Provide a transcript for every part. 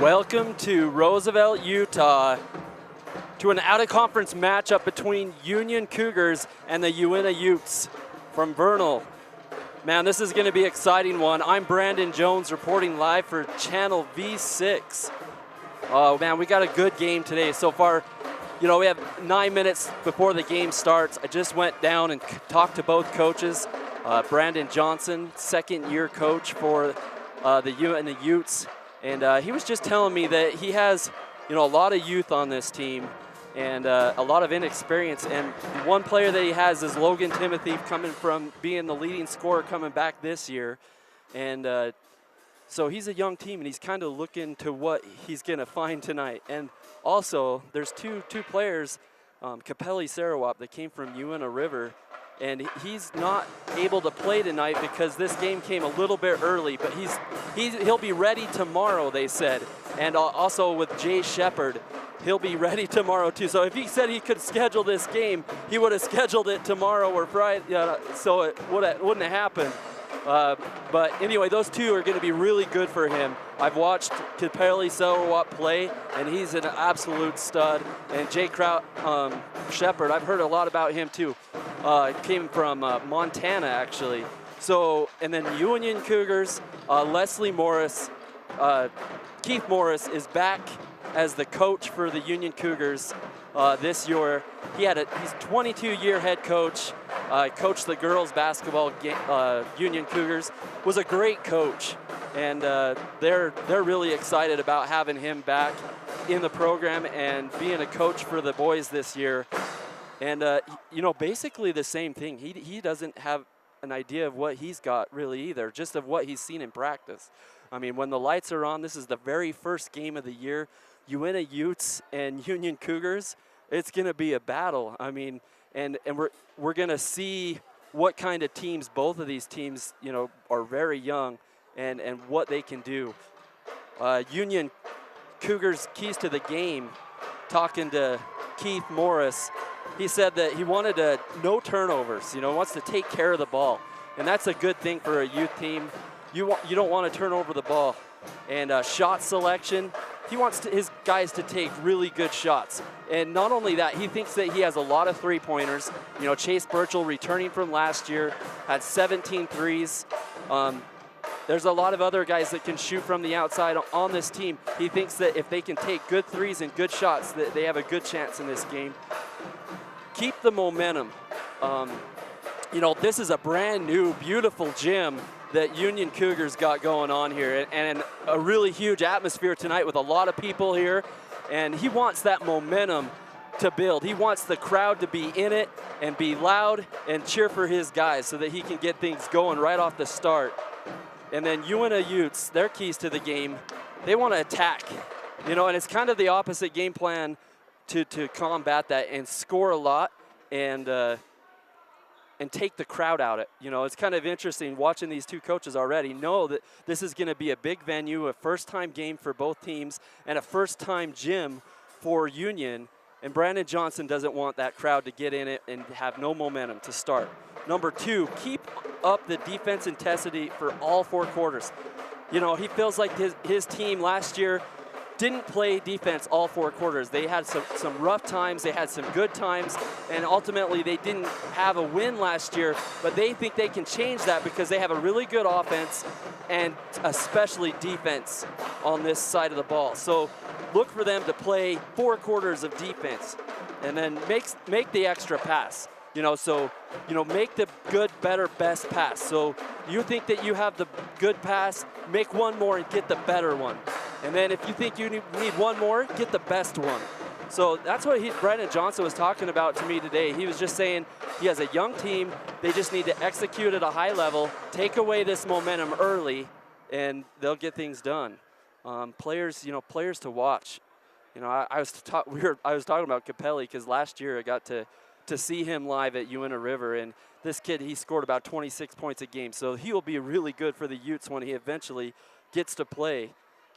Welcome to Roosevelt, Utah, to an out-of-conference matchup between Union Cougars and the Uintah Utes from Vernal. Man, this is going to be an exciting one. I'm Brandon Jones reporting live for Channel V6. Oh, man, we got a good game today so far. You know, we have 9 minutes before the game starts. I just went down and talked to both coaches. Brandon Johnson, second-year coach for the Uintah Utes. And he was just telling me that he has, you know, a lot of youth on this team and a lot of inexperience. And one player that he has is Logan Timothy, coming from being the leading scorer coming back this year. And so he's a young team, and he's kind of looking to what he's going to find tonight. And also, there's two players, Capelli Sarawak, that came from Uintah River. And he's not able to play tonight because this game came a little bit early, but he'll be ready tomorrow, they said. And also with Jay Shepard, he'll be ready tomorrow too. So if he said he could schedule this game, he would have scheduled it tomorrow or Friday, so it wouldn't have happened. But anyway, those two are going to be really good for him. I've watched Capelli Sarawak play, and he's an absolute stud. And Jay Shepard, I've heard a lot about him too. Came from Montana, actually. So, and then Union Cougars, Leslie Morris, Keith Morris is back as the coach for the Union Cougars this year. He's 22-year head coach. Coached the girls basketball Union Cougars. Was a great coach, and they're really excited about having him back in the program and being a coach for the boys this year. And you know, basically the same thing. He doesn't have an idea of what he's got really either, just of what he's seen in practice. I mean, when the lights are on, this is the very first game of the year. Uintah Utes and Union Cougars, it's going to be a battle. I mean, and we're going to see what kind of teams both of these teams, you know, are very young and what they can do. Union Cougars keys to the game, talking to Keith Morris, he said that he wanted no turnovers, you know, wants to take care of the ball. And that's a good thing for a youth team. You don't want to turn over the ball. And shot selection, he wants his guys to take really good shots. And not only that, he thinks that he has a lot of three-pointers. You know, Chase Burchell, returning from last year, had 17 threes. There's a lot of other guys that can shoot from the outside on this team. He thinks that if they can take good threes and good shots, that they have a good chance in this game. Keep the momentum. You know, this is a brand new, beautiful gym that Union Cougars got going on here, and a really huge atmosphere tonight with a lot of people here. And he wants that momentum to build. He wants the crowd to be in it and be loud and cheer for his guys so that he can get things going right off the start. And then Uintah Utes, their keys to the game, they want to attack. You know, and it's kind of the opposite game plan to combat that and score a lot and take the crowd out. You know, it's kind of interesting watching these two coaches already know that this is going to be a big venue, a first-time game for both teams, and a first-time gym for Union. And Brandon Johnson doesn't want that crowd to get in it and have no momentum to start. Number two, keep up the defense intensity for all four quarters. You know, he feels like his team last year didn't play defense all four quarters. They had some rough times, they had some good times, and ultimately they didn't have a win last year, but they think they can change that because they have a really good offense and especially defense on this side of the ball. So look for them to play 4 quarters of defense and then make the extra pass. You know, so, you know, make the good, better, best pass. So you think that you have the good pass, make one more and get the better one. And then if you think you need one more, get the best one. So that's what Brandon Johnson was talking about to me today. He was just saying he has a young team. They just need to execute at a high level, take away this momentum early, and they'll get things done. Players, you know, players to watch. You know, I was talking about Capelli because last year I got to see him live at Uintah River, and this kid, he scored about 26 points a game. So he will be really good for the Utes when he eventually gets to play.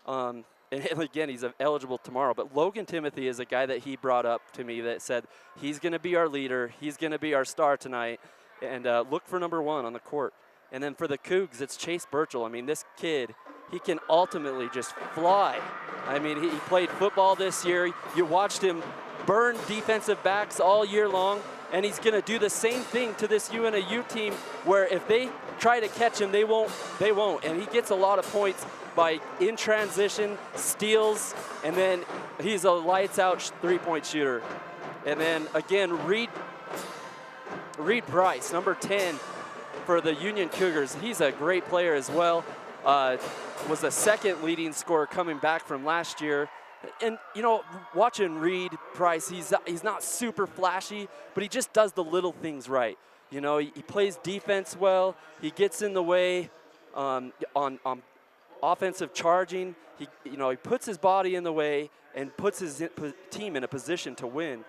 And again, he's eligible tomorrow. But Logan Timothy is a guy that he brought up to me that said he's going to be our leader. He's going to be our star tonight. And look for number 1 on the court. And then for the Cougs, it's Chase Burchell. I mean, this kid, he can ultimately just fly. I mean, he played football this year. You watched him burn defensive backs all year long, and he's going to do the same thing to this UNAU team, where if they try to catch him, they won't. And he gets a lot of points by in transition, steals, and then he's a lights-out three-point shooter. And then again, Reed Price, number 10 for the Union Cougars. He's a great player as well. Was the second leading scorer coming back from last year. And, you know, watching Reed Price, he's not super flashy, but he just does the little things right. You know, he plays defense well. He gets in the way on offensive charging. He puts his body in the way and puts his team in a position to win.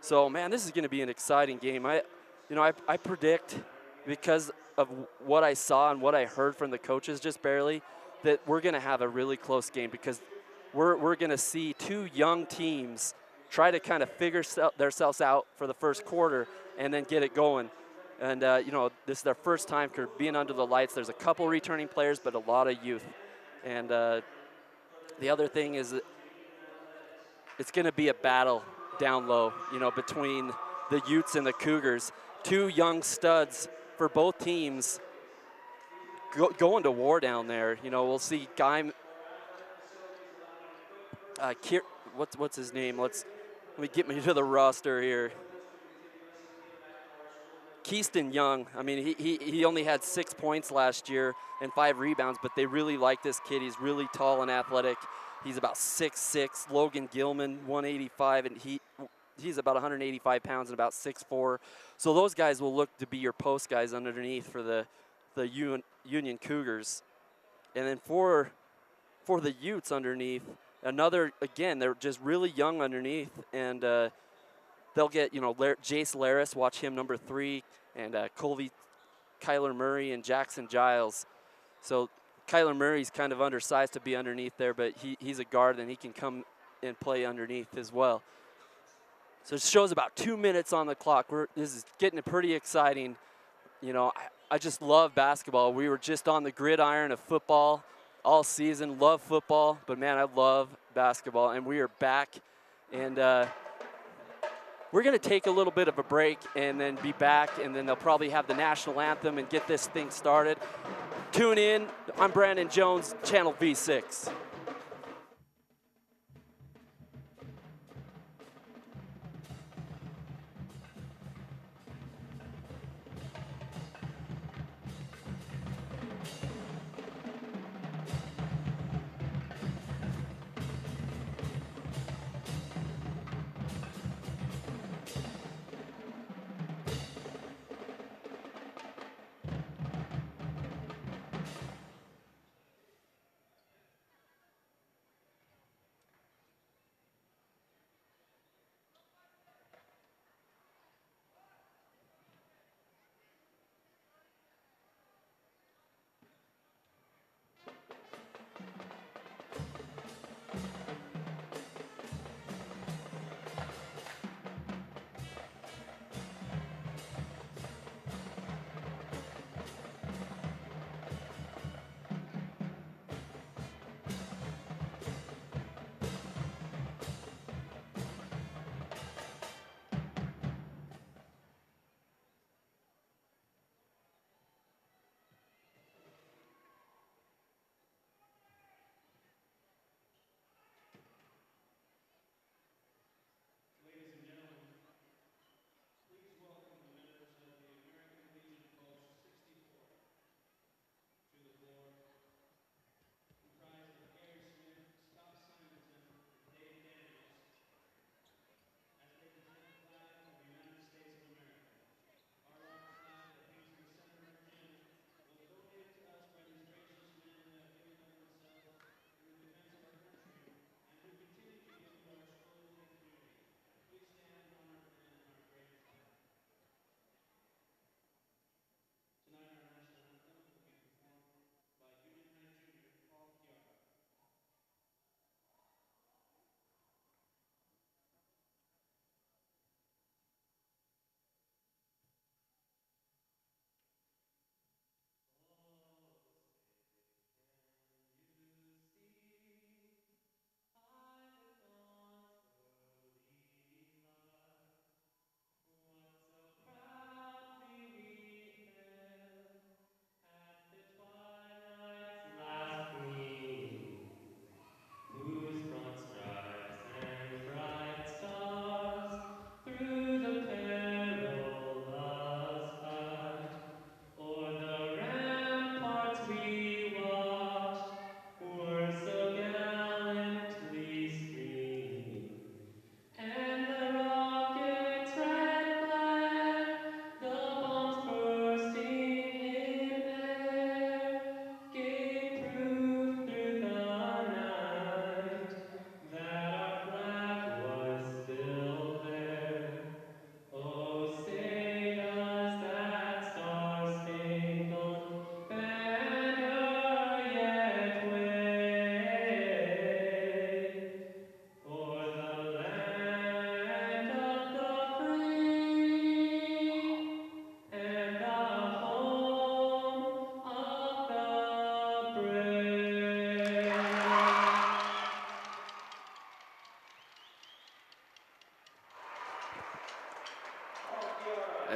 So, man, this is going to be an exciting game. I predict, because of what I saw and what I heard from the coaches just barely, that we're going to have a really close game, because we're going to see two young teams try to kind of figure themselves out for the first quarter and then get it going. And, this is their first time being under the lights. There's a couple returning players, but a lot of youth. And the other thing is that it's going to be a battle down low, between the Utes and the Cougars. Two young studs for both teams going to war down there. We'll see Guy. What's his name? Let me get me to the roster here. Keyston Young. I mean, he only had 6 points last year and 5 rebounds, but they really like this kid. He's really tall and athletic. He's about 6'6". Logan Gilman, 185, and he's about 185 pounds and about 6'4". So those guys will look to be your post guys underneath for the Union Cougars. And then for the Utes underneath, again, they're just really young underneath, and they'll get, Jace Laris, watch him, number 3, and Kyler Murray and Jackson Giles. So Kyler Murray's kind of undersized to be underneath there, but he's a guard, and he can come and play underneath as well. So it shows about 2 minutes on the clock. This is getting pretty exciting. I just love basketball. We were just on the gridiron of football all season. Love football, but man, I love basketball, and we are back. And we're going to take a little bit of a break and then be back, and then they'll probably have the national anthem and get this thing started. Tune in. I'm Brandon Jones, Channel V6.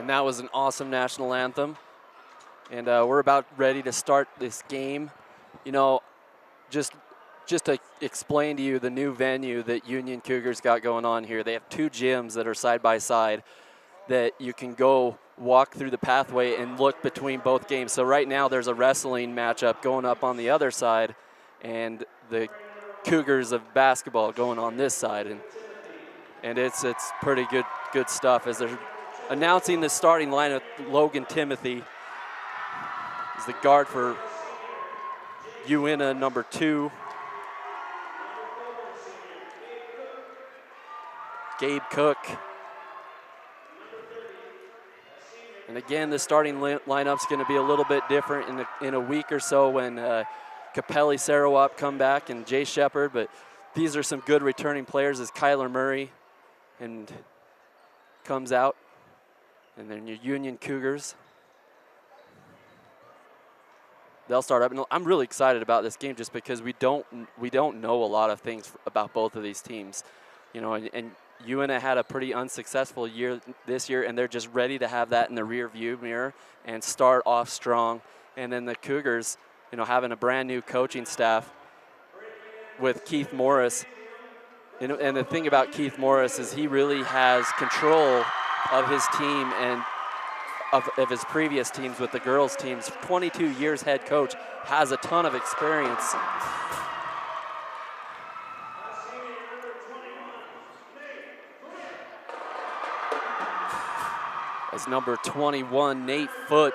And that was an awesome national anthem. And we're about ready to start this game. You know, just to explain to you the new venue that Union Cougars got going on here. They have 2 gyms that are side by side that you can go walk through the pathway and look between both games. So right now there's a wrestling matchup going up on the other side, and the Cougars of basketball going on this side. And it's pretty good stuff as they're announcing the starting lineup. Logan Timothy is the guard for Uintah, number 2. Gabe Cook. And again, the starting lineup's going to be a little bit different in a week or so when Capelli, Sarawak come back, and Jay Shepard. But these are some good returning players as Kyler Murray and comes out. And then your Union Cougars. They'll start up. And I'm really excited about this game just because we don't know a lot of things about both of these teams. You know, and Uintah had a pretty unsuccessful year this year, and they're just ready to have that in the rear view mirror and start off strong. And then the Cougars, you know, having a brand new coaching staff with Keith Morris. And the thing about Keith Morris is he really has control of his team and of his previous teams with the girls' teams. 22 years head coach, has a ton of experience. As number 21, Nate Foote,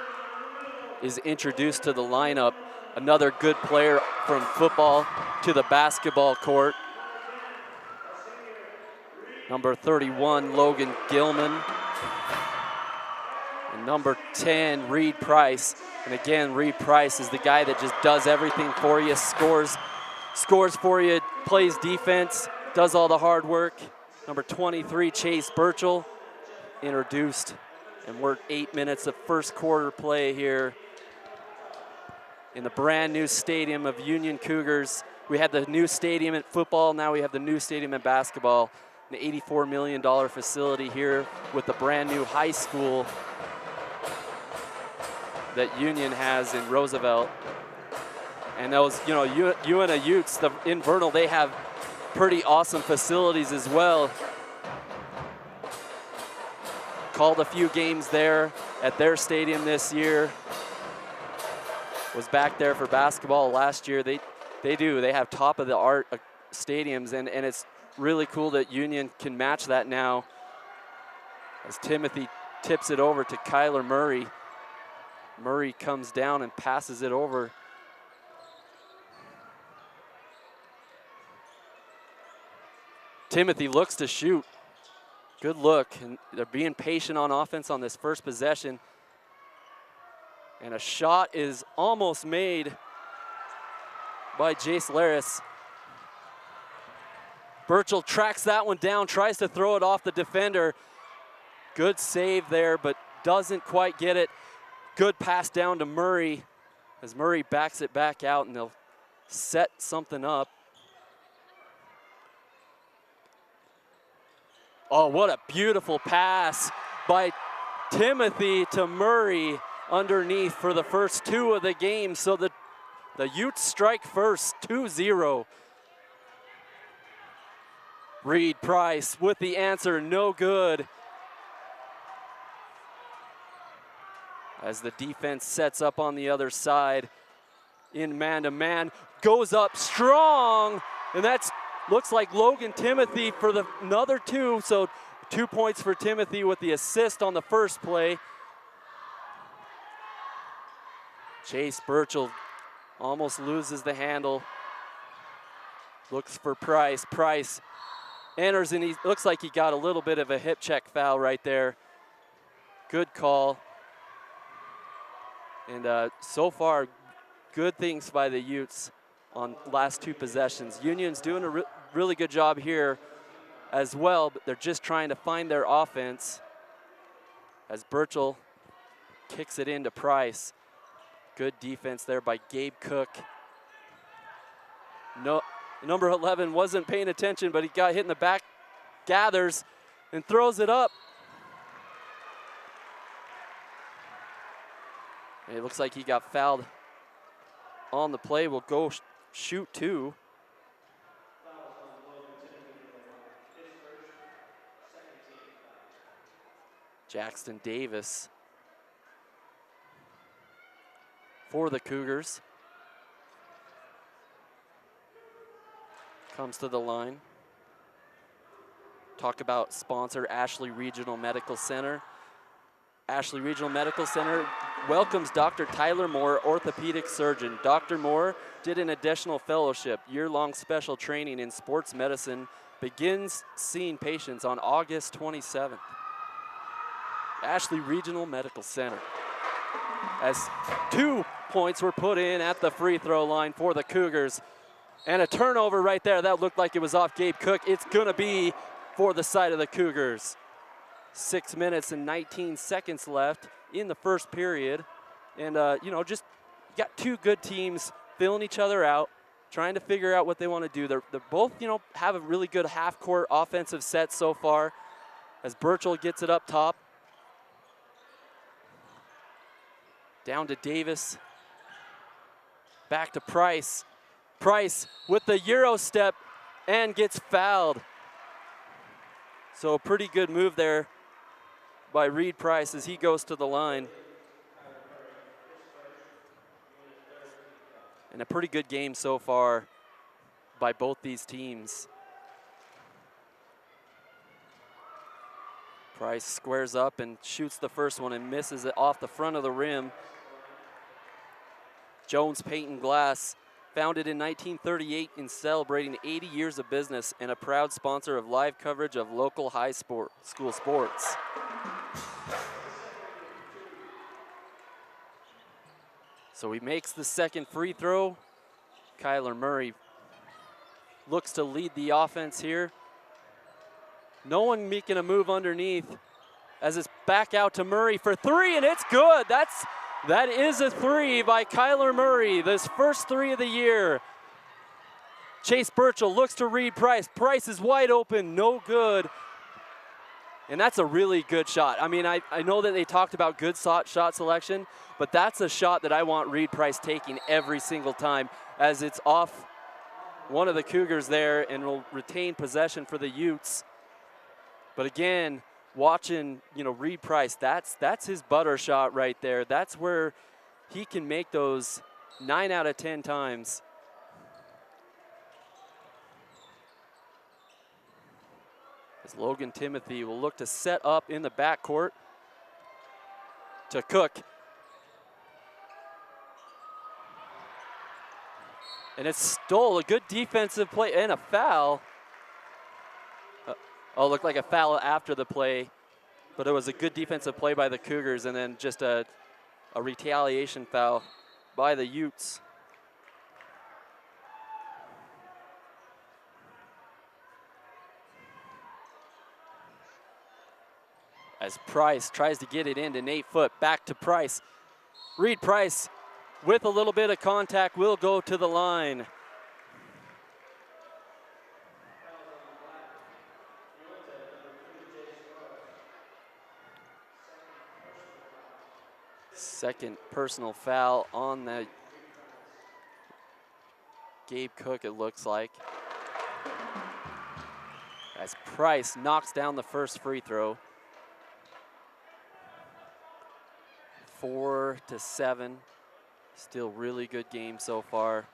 is introduced to the lineup. Another good player from football to the basketball court. Number 31, Logan Gilman. And number 10, Reed Price. And again, Reed Price is the guy that just does everything for you, scores for you, plays defense, does all the hard work. Number 23, Chase Burchell, introduced. And we're 8 minutes of first quarter play here in the brand new stadium of Union Cougars. We had the new stadium at football, now we have the new stadium at basketball. An $84 million facility here with the brand new high school that Union has in Roosevelt. And those, you know, Uintah Utes in Vernal, they have pretty awesome facilities as well. Called a few games there at their stadium this year. Was back there for basketball last year. They have top of the art stadiums, and it's really cool that Union can match that now. As Timothy tips it over to Kyler Murray. Murray comes down and passes it over. Timothy looks to shoot. Good look, and they're being patient on offense on this first possession. And a shot is almost made by Jace Laris. Burchell tracks that one down, tries to throw it off the defender. Good save there, but doesn't quite get it. Good pass down to Murray as Murray backs it back out, and they'll set something up. Oh, what a beautiful pass by Timothy to Murray underneath for the first 2 of the game. So the Utes strike first, 2-0. Reed Price with the answer, no good. As the defense sets up on the other side in man-to-man, goes up strong, and that's looks like Logan Timothy for another 2, so 2 points for Timothy with the assist on the first play. Chase Burchell almost loses the handle. Looks for Price. Price enters, and he looks like he got a little bit of a hip check foul right there. Good call. And so far, good things by the Utes on last 2 possessions. Union's doing a really good job here as well, but they're just trying to find their offense as Burchell kicks it into Price. Good defense there by Gabe Cook. No, number 11 wasn't paying attention, but he got hit in the back, gathers, and throws it up. It looks like he got fouled on the play. Will go shoot 2. Jackson Davis for the Cougars comes to the line. Talk about sponsor Ashley Regional Medical Center. Ashley Regional Medical Center welcomes Dr. Tyler Moore, orthopedic surgeon. Dr. Moore did an additional fellowship, year-long special training in sports medicine, begins seeing patients on August 27th. Ashley Regional Medical Center. As 2 points were put in at the free throw line for the Cougars. And a turnover right there. That looked like it was off Gabe Cook. It's gonna be for the side of the Cougars. 6 minutes and 19 seconds left in the first period. And, you know, just got 2 good teams filling each other out, trying to figure out what they want to do. They're both, you know, have a really good half-court offensive set so far as Burchell gets it up top. Down to Davis. Back to Price. Price with the Euro step and gets fouled. So a pretty good move there by Reed Price as he goes to the line. And a pretty good game so far by both these teams. Price squares up and shoots the first one and misses it off the front of the rim. Jones Paint and Glass, founded in 1938 and celebrating 80 years of business, and a proud sponsor of live coverage of local high school sports. So he makes the second free throw. Kyler Murray looks to lead the offense here. No one making a move underneath as it's back out to Murray for 3, and it's good. That is a 3 by Kyler Murray, this first 3 of the year. Chase Burchell looks to Reed Price. Price is wide open, no good. And that's a really good shot. I mean, I know that they talked about good shot selection, but that's a shot that I want Reed Price taking every single time, as it's off one of the Cougars there and will retain possession for the Utes. But again, watching, you know, Reed Price, that's his butter shot right there. That's where he can make those 9 out of 10 times. As Logan Timothy will look to set up in the backcourt to Cook. And it's stole a good defensive play and a foul. Oh, looked like a foul after the play, but it was a good defensive play by the Cougars, and then just a retaliation foul by the Utes. As Price tries to get it into Nate Foote, back to Price. Reed Price with a little bit of contact will go to the line. Second personal foul on the Gabe Cook, it looks like. As Price knocks down the first free throw. 4-7. Still really good game so far.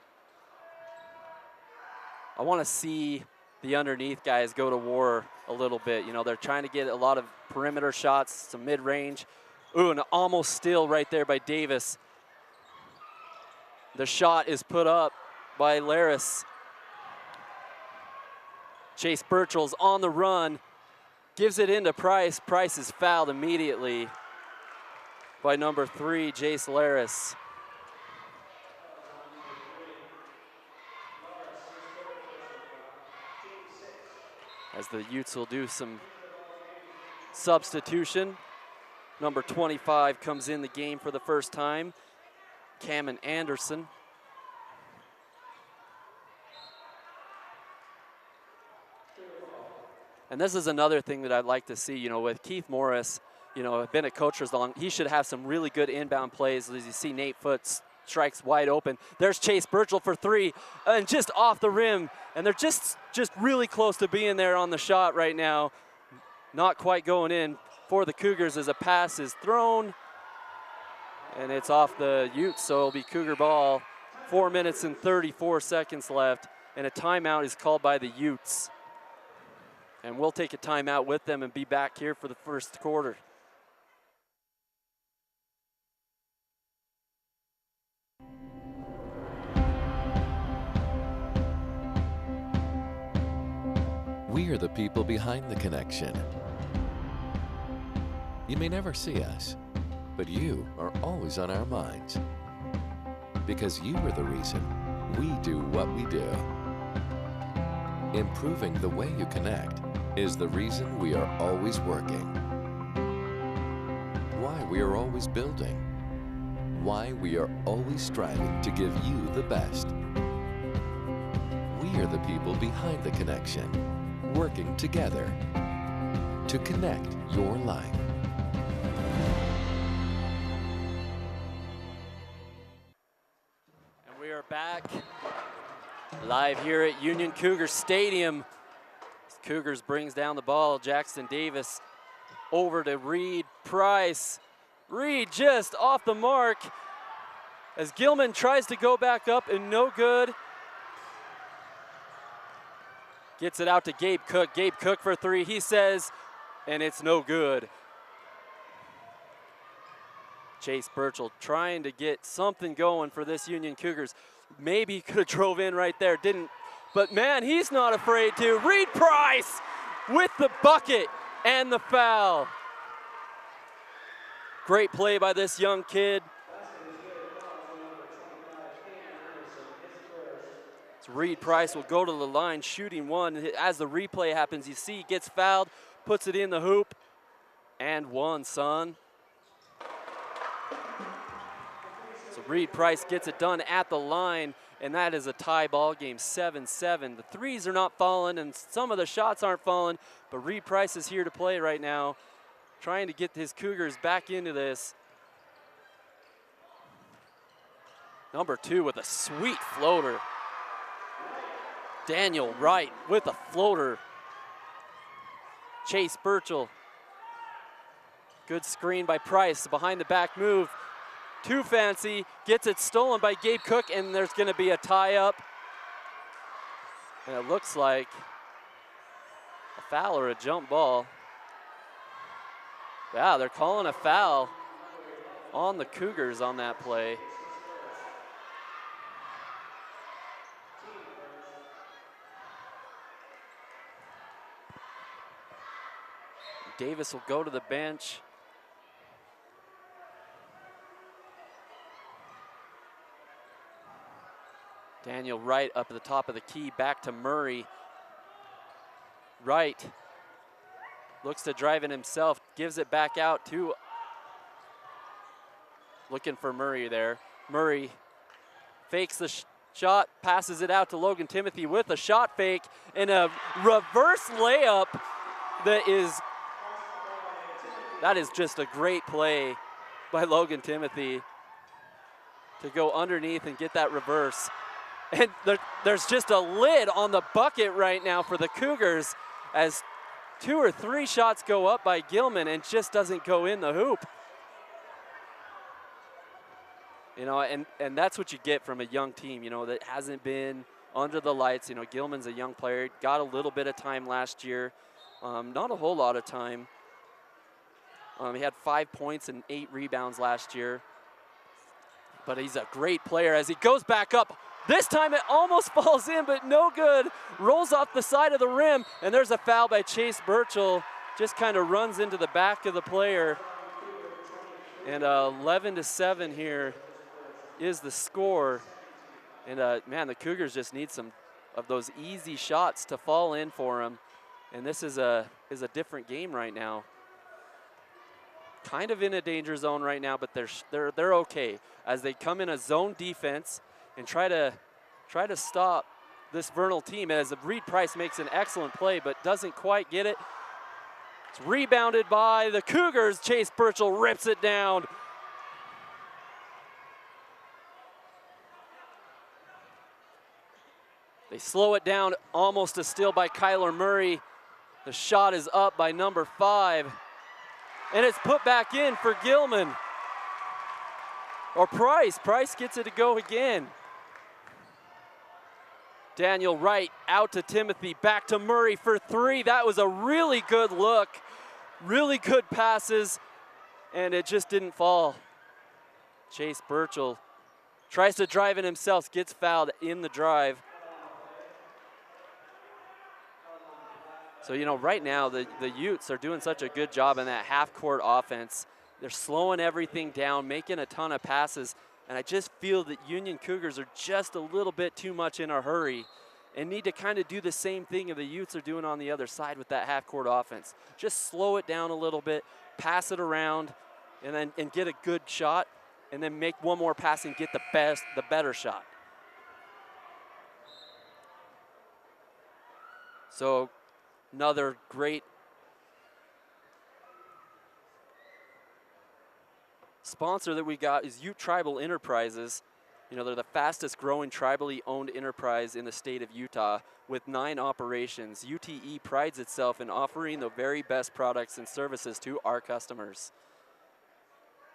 I want to see the underneath guys go to war a little bit. You know, they're trying to get a lot of perimeter shots, some mid-range. Ooh, and almost steal right there by Davis. The shot is put up by Laris. Chase Burchell's on the run, gives it into Price. Price is fouled immediately by number 3, Jace Laris. As the Utes will do some substitution. Number 25 comes in the game for the first time, Cameron Anderson. And this is another thing that I'd like to see, you know, with Keith Morris been a coach for as long. He should have some really good inbound plays. As you see, Nate Foote strikes wide open. There's Chase Burchell for three, and just off the rim. And they're just really close to being there on the shot right now. Not quite going in for the Cougars as a pass is thrown. And it's off the Utes, so it'll be Cougar ball. 4 minutes and 34 seconds left, and a timeout is called by the Utes. And we'll take a timeout with them and be back here for the first quarter. We are the people behind the connection. You may never see us, but you are always on our minds. Because you are the reason we do what we do. Improving the way you connect is the reason we are always working. Why we are always building. Why we are always striving to give you the best. We are the people behind the connection, working together to connect your life. And we are back live here at Union Cougar Stadium. Cougars brings down the ball. Jackson Davis over to Reed Price. Reed just off the mark as Gilman tries to go back up and no good. Gets it out to Gabe Cook. Gabe Cook for three, he says, and it's no good. Chase Burchell trying to get something going for this Union Cougars. Maybe could have drove in right there, didn't. But man, he's not afraid to. Reed Price with the bucket and the foul. Great play by this young kid. So Reed Price will go to the line shooting one. As the replay happens, you see he gets fouled, puts it in the hoop, and one, son. So Reed Price gets it done at the line, and that is a tie ball game, 7-7. The threes are not falling, and some of the shots aren't falling, but Reed Price is here to play right now, trying to get his Cougars back into this. Number two with a sweet floater. Daniel Wright with a floater. Chase Burchell. Good screen by Price, behind the back move. Too fancy, gets it stolen by Gabe Cook, and there's gonna be a tie up. And it looks like a foul or a jump ball. Yeah, they're calling a foul on the Cougars on that play. Davis will go to the bench. Daniel Wright up at the top of the key, back to Murray. Wright looks to drive it himself, gives it back out to, looking for Murray there. Murray fakes the shot, passes it out to Logan Timothy with a shot fake and a reverse layup that is just a great play by Logan Timothy to go underneath and get that reverse. And there's just a lid on the bucket right now for the Cougars as 2 or 3 shots go up by Gilman and just doesn't go in the hoop. You know, and that's what you get from a young team, you know, that hasn't been under the lights. You know, Gilman's a young player, got a little bit of time last year, not a whole lot of time. He had 5 points and 8 rebounds last year. But he's a great player as he goes back up. This time it almost falls in, but no good. Rolls off the side of the rim, and there's a foul by Chase Burchell. Just kind of runs into the back of the player. And 11-7 here is the score. And man, the Cougars just need some of those easy shots to fall in for them. And this is a different game right now. Kind of in a danger zone right now, but they're okay as they come in a zone defense and try to stop this Vernal team as Reed Price makes an excellent play but doesn't quite get it. It's rebounded by the Cougars. Chase Burchell rips it down. They slow it down, almost a steal by Kyler Murray. The shot is up by number 5. And it's put back in for Gilman. Or Price. Price gets it to go again. Daniel Wright out to Timothy, back to Murray for 3. That was a really good look. Really good passes, and it just didn't fall. Chase Burchell tries to drive it himself, gets fouled in the drive. So, you know, right now the Utes are doing such a good job in that half-court offense. They're slowing everything down, making a ton of passes, and I just feel that Union Cougars are just a little bit too much in a hurry and need to kind of do the same thing that the Utes are doing on the other side with that half-court offense. Just slow it down a little bit, pass it around, and get a good shot, and then make one more pass and get the better shot. So another great sponsor that we got is Ute Tribal Enterprises. You know, they're the fastest growing tribally owned enterprise in the state of Utah with 9 operations. UTE prides itself in offering the very best products and services to our customers.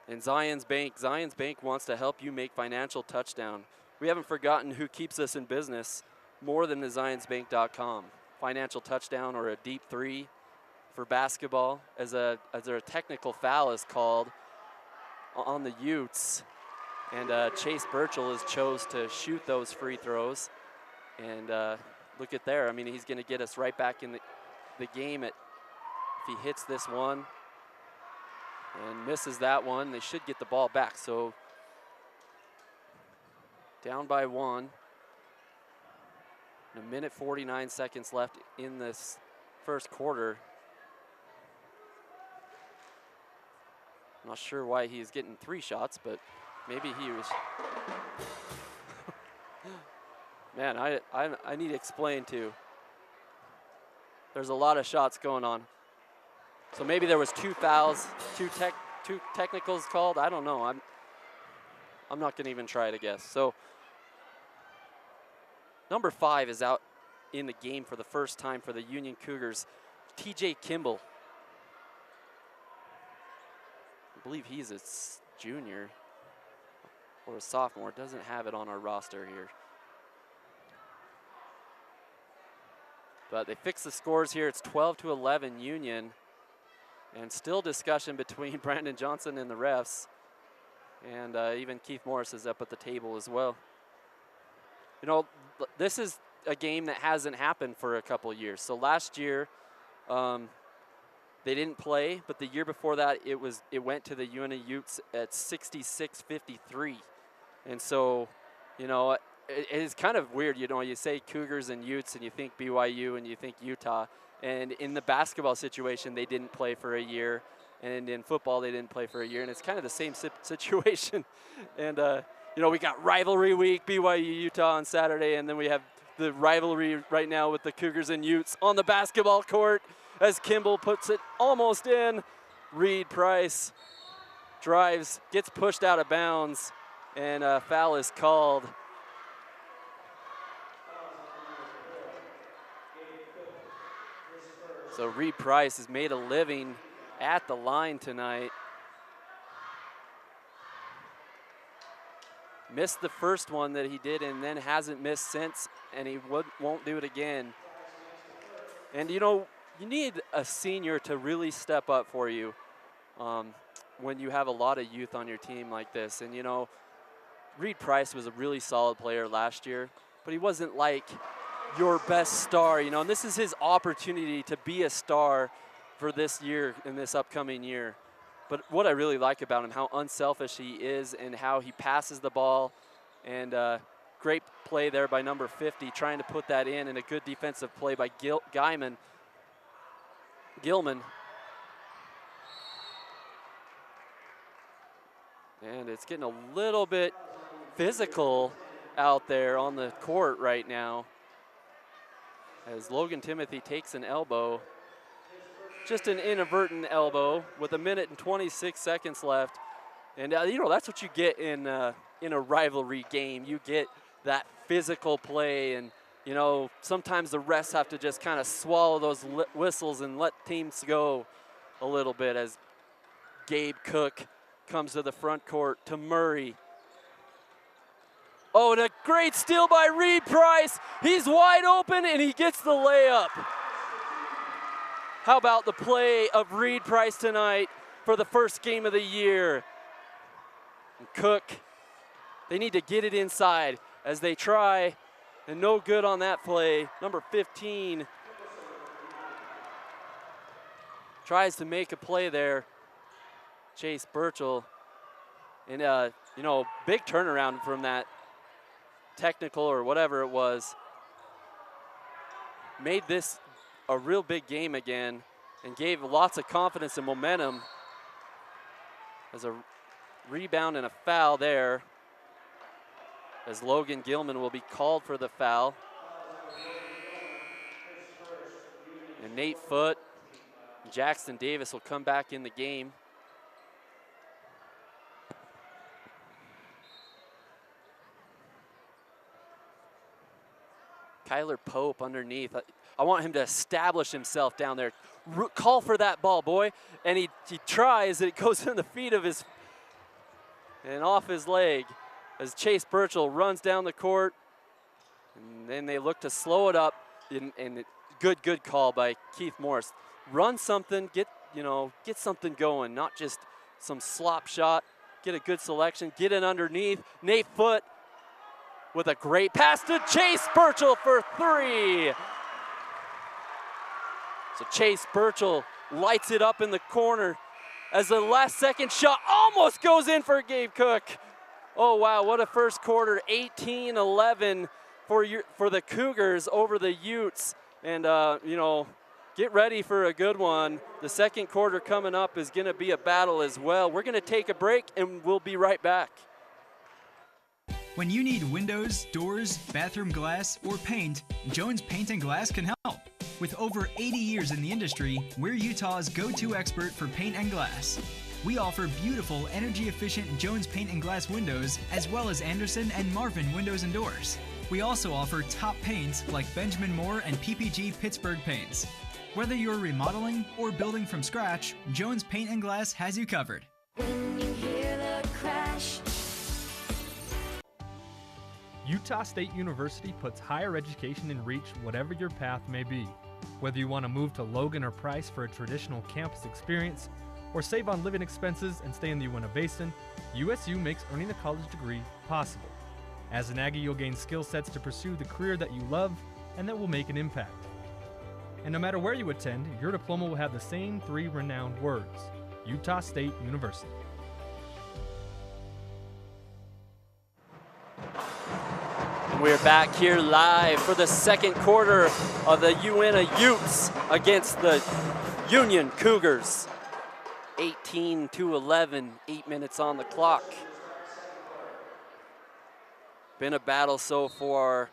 And Zions Bank wants to help you make financial touchdown. We haven't forgotten who keeps us in business more than the zionsbank.com. Financial touchdown or a deep 3 for basketball as a technical foul is called on the Utes. And Chase Burchell has chose to shoot those free throws. And look at there. I mean, he's going to get us right back in the game if he hits this one and misses that one. They should get the ball back. So down by 1. A minute 49 seconds left in this first quarter. I'm not sure why he's getting 3 shots, but maybe he was. Man, I need to explain too. There's a lot of shots going on. So maybe there was 2 fouls, 2 technicals called. I don't know. I'm not gonna even try to guess. So number 5 is out in the game for the first time for the Union Cougars. TJ Kimball. I believe he's a junior or a sophomore. Doesn't have it on our roster here. But they fixed the scores here. It's 12-11 Union. And still discussion between Brandon Johnson and the refs. And even Keith Morris is up at the table as well. You know, this is a game that hasn't happened for a couple years. So last year, they didn't play, but the year before that, it went to the Uintah Utes at 66-53. And so, you know, it's kind of weird. You know, you say Cougars and Utes, and you think BYU, and you think Utah. And in the basketball situation, they didn't play for a year. And in football, they didn't play for a year. And it's kind of the same situation. And, you know, we got rivalry week, BYU-Utah on Saturday, and then we have the rivalry right now with the Cougars and Utes on the basketball court as Kimball puts it almost in. Reed Price drives, gets pushed out of bounds, and a foul is called. So Reed Price has made a living at the line tonight. Missed the first one that he did and then hasn't missed since, and he won't do it again. And you know, you need a senior to really step up for you when you have a lot of youth on your team like this. And you know, Reed Price was a really solid player last year, but he wasn't like your best star, you know, and this is his opportunity to be a star for this year and this upcoming year. But what I really like about him, how unselfish he is and how he passes the ball, and great play there by number 50, trying to put that in, and a good defensive play by Gilman. And it's getting a little bit physical out there on the court right now as Logan Timothy takes an elbow. just an inadvertent elbow with 1:26 left. And, you know, that's what you get in a rivalry game. You get that physical play, and, you know, sometimes the refs have to just kind of swallow those whistles and let teams go a little bit as Gabe Cook comes to the front court to Murray. Oh, and a great steal by Reed Price. He's wide open, and he gets the layup. How about the play of Reed Price tonight for the first game of the year? And Cook, they need to get it inside as they try, and no good on that play. Number 15 tries to make a play there. Chase Burchell, and you know, big turnaround from that technical or whatever it was. Made this a real big game again and gave lots of confidence and momentum. There's a rebound and a foul there as Logan Gilman will be called for the foul. And Nate Foote, Jackson Davis will come back in the game. Kyler Pope underneath. I want him to establish himself down there. Call for that ball, boy. And he tries, and it goes in the feet of his, and off his leg as Chase Burchell runs down the court. And then they look to slow it up, and good call by Keith Morris. Run something, get something going, not just some slop shot. Get a good selection, get it underneath. Nate Foote with a great pass to Chase Burchell for three. So Chase Burchell lights it up in the corner as the last second shot almost goes in for Gabe Cook. Oh wow, what a first quarter, 18-11 for the Cougars over the Utes. And you know, get ready for a good one. The second quarter coming up is gonna be a battle as well. We're gonna take a break and we'll be right back. When you need windows, doors, bathroom glass, or paint, Jones Paint and Glass can help. With over 80 years in the industry, we're Utah's go-to expert for paint and glass. We offer beautiful, energy-efficient Jones Paint and Glass windows, as well as Anderson and Marvin windows and doors. We also offer top paints like Benjamin Moore and PPG Pittsburgh paints. Whether you're remodeling or building from scratch, Jones Paint and Glass has you covered. When you hear the crash. Utah State University puts higher education in reach whatever your path may be. Whether you want to move to Logan or Price for a traditional campus experience, or save on living expenses and stay in the Uintah Basin, USU makes earning a college degree possible. As an Aggie, you'll gain skill sets to pursue the career that you love and that will make an impact. And no matter where you attend, your diploma will have the same three renowned words: Utah State University. We're back here live for the second quarter of the Uintah Utes against the Union Cougars. 18-11, 8 minutes on the clock. Been a battle so far.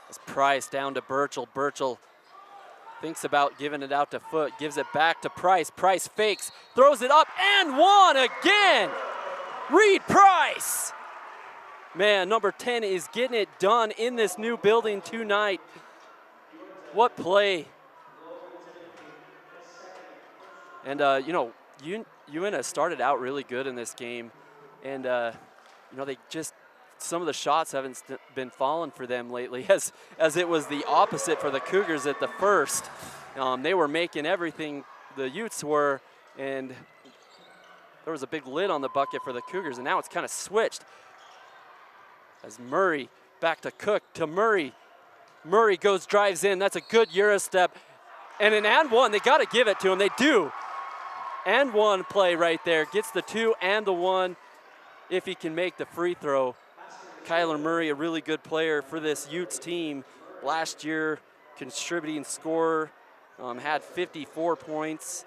As Price down to Burchell. Burchell thinks about giving it out to Foote, gives it back to Price. Price fakes, throws it up, and one again. Reed Price. Man, number 10 is getting it done in this new building tonight. What play. And, you know, Uintah started out really good in this game. And, you know, they just, some of the shots haven't been falling for them lately, as it was the opposite for the Cougars at the first. They were making everything, the Utes were, and there was a big lid on the bucket for the Cougars, and now it's kind of switched. As Murray back to Cook to Murray. Murray drives in. That's a good Euro step. And an and one, they got to give it to him. They do. And one play right there. Gets the two and the one if he can make the free throw. Kyler Murray, a really good player for this Utes team. Last year, contributing scorer, had 54 points.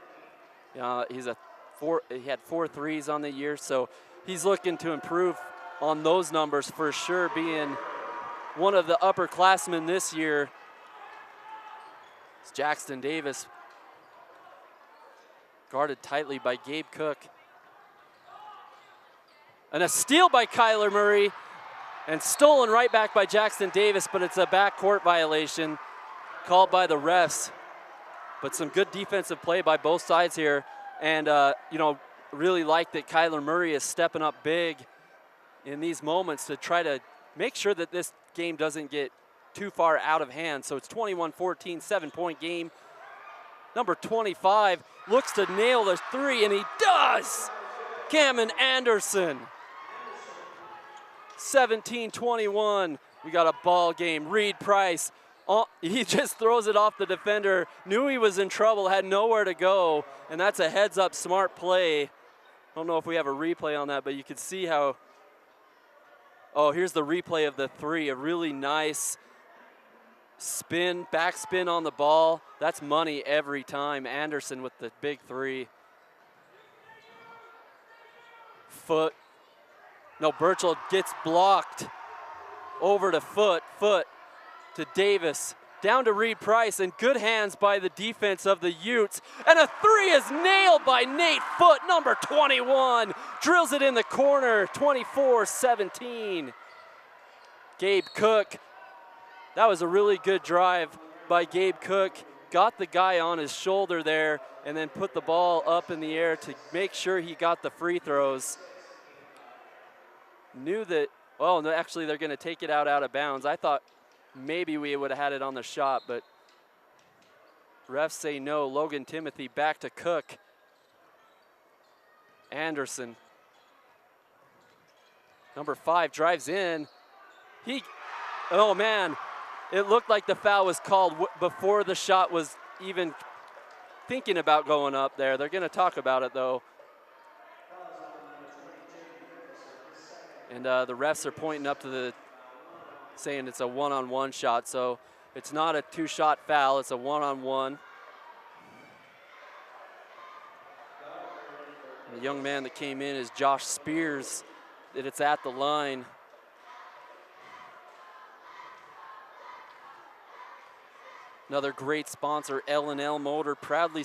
He had 4 threes on the year, so he's looking to improve on those numbers for sure, being one of the upperclassmen this year. It's Jackson Davis, guarded tightly by Gabe Cook. And a steal by Kyler Murray, and stolen right back by Jackson Davis, but it's a backcourt violation called by the refs. But some good defensive play by both sides here. And, you know, really like that Kyler Murray is stepping up big in these moments to try to make sure that this game doesn't get too far out of hand. So it's 21-14, 7-point game. Number 25 looks to nail the three, and he does! Cameron Anderson. 17-21. We got a ball game. Reed Price, he just throws it off the defender. Knew he was in trouble, had nowhere to go, and that's a heads-up smart play. I don't know if we have a replay on that, but you can see how, oh, here's the replay of the three. A really nice spin, backspin on the ball. That's money every time. Anderson with the big three. Foot. No, Burchell gets blocked. Over to Foot to Davis. Down to Reed Price, and good hands by the defense of the Utes. And a three is nailed by Nate Foot, number 21. Drills it in the corner, 24-17. Gabe Cook. That was a really good drive by Gabe Cook. Got the guy on his shoulder there, and then put the ball up in the air to make sure he got the free throws. Knew that, oh, no, actually they're gonna take it out of bounds. I thought maybe we would have had it on the shot, but refs say no. Logan Timothy back to Cook. Anderson. Number 5 drives in. Oh man, it looked like the foul was called before the shot was even thinking about going up there. They're gonna talk about it though. And the refs are pointing up to the, saying it's a one-on-one shot, so it's not a two-shot foul, it's a one-on-one. The young man that came in is Josh Spears, that it's at the line. Another great sponsor, L&L Motor, proudly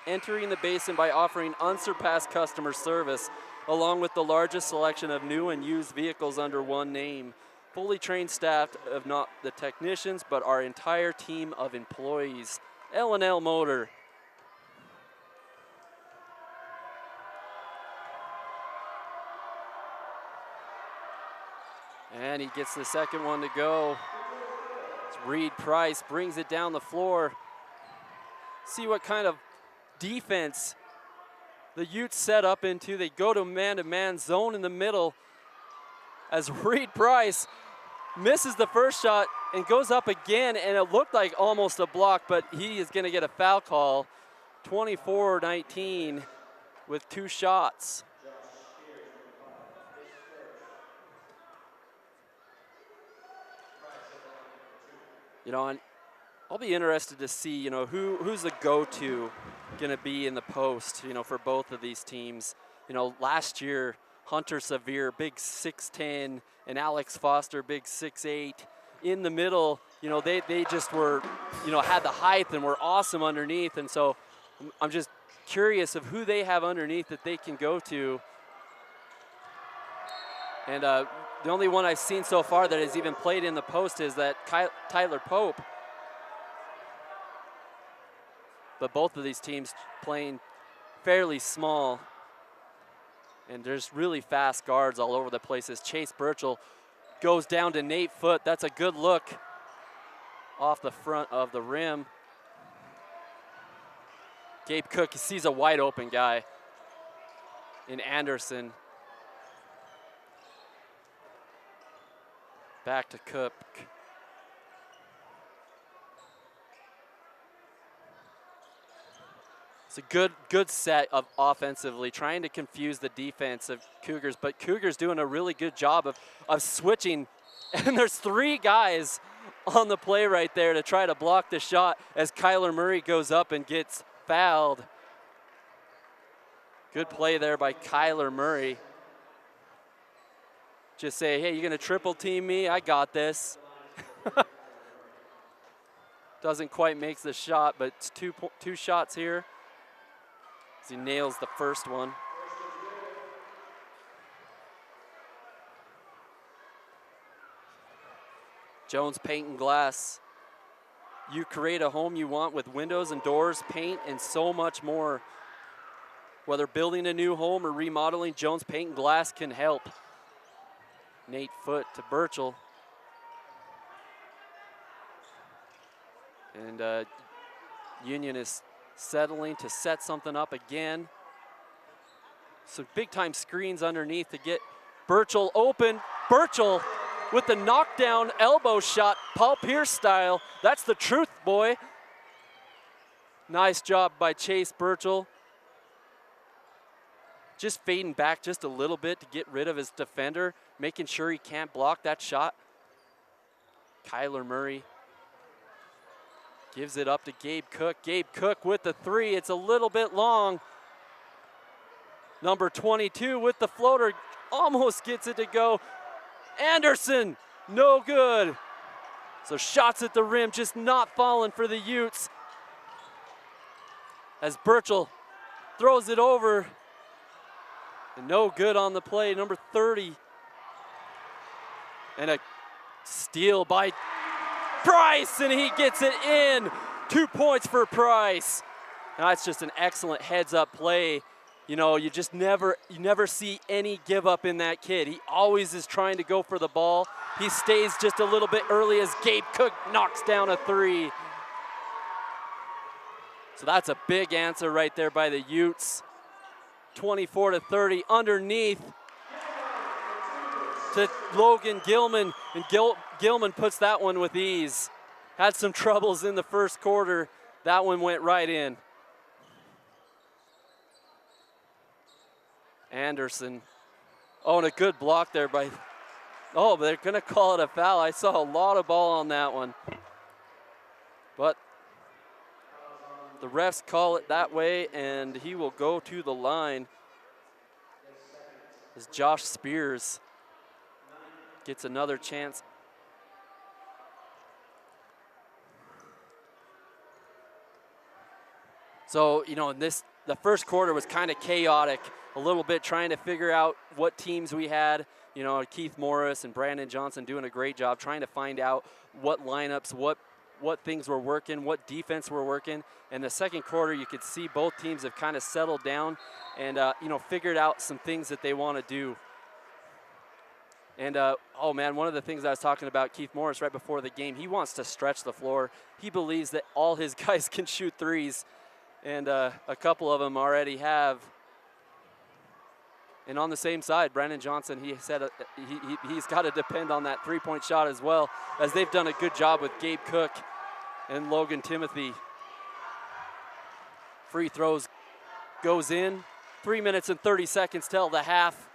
entering the basin by offering unsurpassed customer service, along with the largest selection of new and used vehicles under one name. Fully trained staff of not the technicians, but our entire team of employees. L&L Motor. And he gets the second one to go. It's Reed Price, brings it down the floor. See what kind of defense the Utes set up into. They go to man-to-man zone in the middle as Reed Price misses the first shot and goes up again, and it looked like almost a block, but he is gonna get a foul call. 24-19 with 2 shots. You know, and I'll be interested to see, you know, who's the go-to going to be in the post, you know, for both of these teams. You know, last year, Hunter Severe, big 6'10", and Alex Foster, big 6'8". In the middle, you know, they just were, you know, had the height and were awesome underneath. And so I'm just curious of who they have underneath that they can go to. And the only one I've seen so far that has even played in the post is that Tyler Pope. But both of these teams playing fairly small. And there's really fast guards all over the place as Chase Burchell goes down to Nate Foot. That's a good look off the front of the rim. Gabe Cook sees a wide open guy in Anderson. Back to Cook. It's a good set of offensively, trying to confuse the defense of Cougars, but Cougars doing a really good job of switching. And there's 3 guys on the play right there to try to block the shot as Kyler Murray goes up and gets fouled. Good play there by Kyler Murray. just say, hey, you're going to triple team me? I got this. Doesn't quite make the shot, but it's two shots here as he nails the first one. Jones Paint and Glass. You create a home you want with windows and doors, paint, and so much more. Whether building a new home or remodeling, Jones Paint and Glass can help. Nate Foote to Burchell. And Union is settling to set something up again. So big time screens underneath to get Burchell open. Burchell with the knockdown elbow shot, Paul Pierce style. That's the truth, boy. Nice job by Chase Burchell. Just fading back just a little bit to get rid of his defender, making sure he can't block that shot. Kyler Murray gives it up to Gabe Cook. Gabe Cook with the three. It's a little bit long. Number 22 with the floater. Almost gets it to go. Anderson, no good. So shots at the rim, just not falling for the Utes. As Burchell throws it over. And no good on the play, number 30. And a steal by Price, and he gets it in. 2 points for Price. Now that's just an excellent heads-up play. You know, you never see any give up in that kid. He always is trying to go for the ball. He stays just a little bit early as Gabe Cook knocks down a three. So that's a big answer right there by the Utes. 24-30 underneath to Logan Gilman, and Gilman puts that one with ease. Had some troubles in the first quarter. That one went right in. Anderson. Oh, and a good block there by, oh, but they're gonna call it a foul. I saw a lot of ball on that one. But the refs call it that way, and he will go to the line as Josh Spears gets another chance. So, you know, the first quarter was kind of chaotic, a little bit trying to figure out what teams we had. You know, Keith Morris and Brandon Johnson doing a great job trying to find out what lineups, what things were working, what defense were working. In the second quarter, you could see both teams have kind of settled down and, you know, figured out some things that they want to do. And, oh, man, one of the things I was talking about, Keith Morris, right before the game, he wants to stretch the floor. He believes that all his guys can shoot threes, and a couple of them already have. And on the same side, Brandon Johnson, he said he's got to depend on that three-point shot as well, as they've done a good job with Gabe Cook and Logan Timothy. Free throws goes in. 3 minutes and 30 seconds till the half.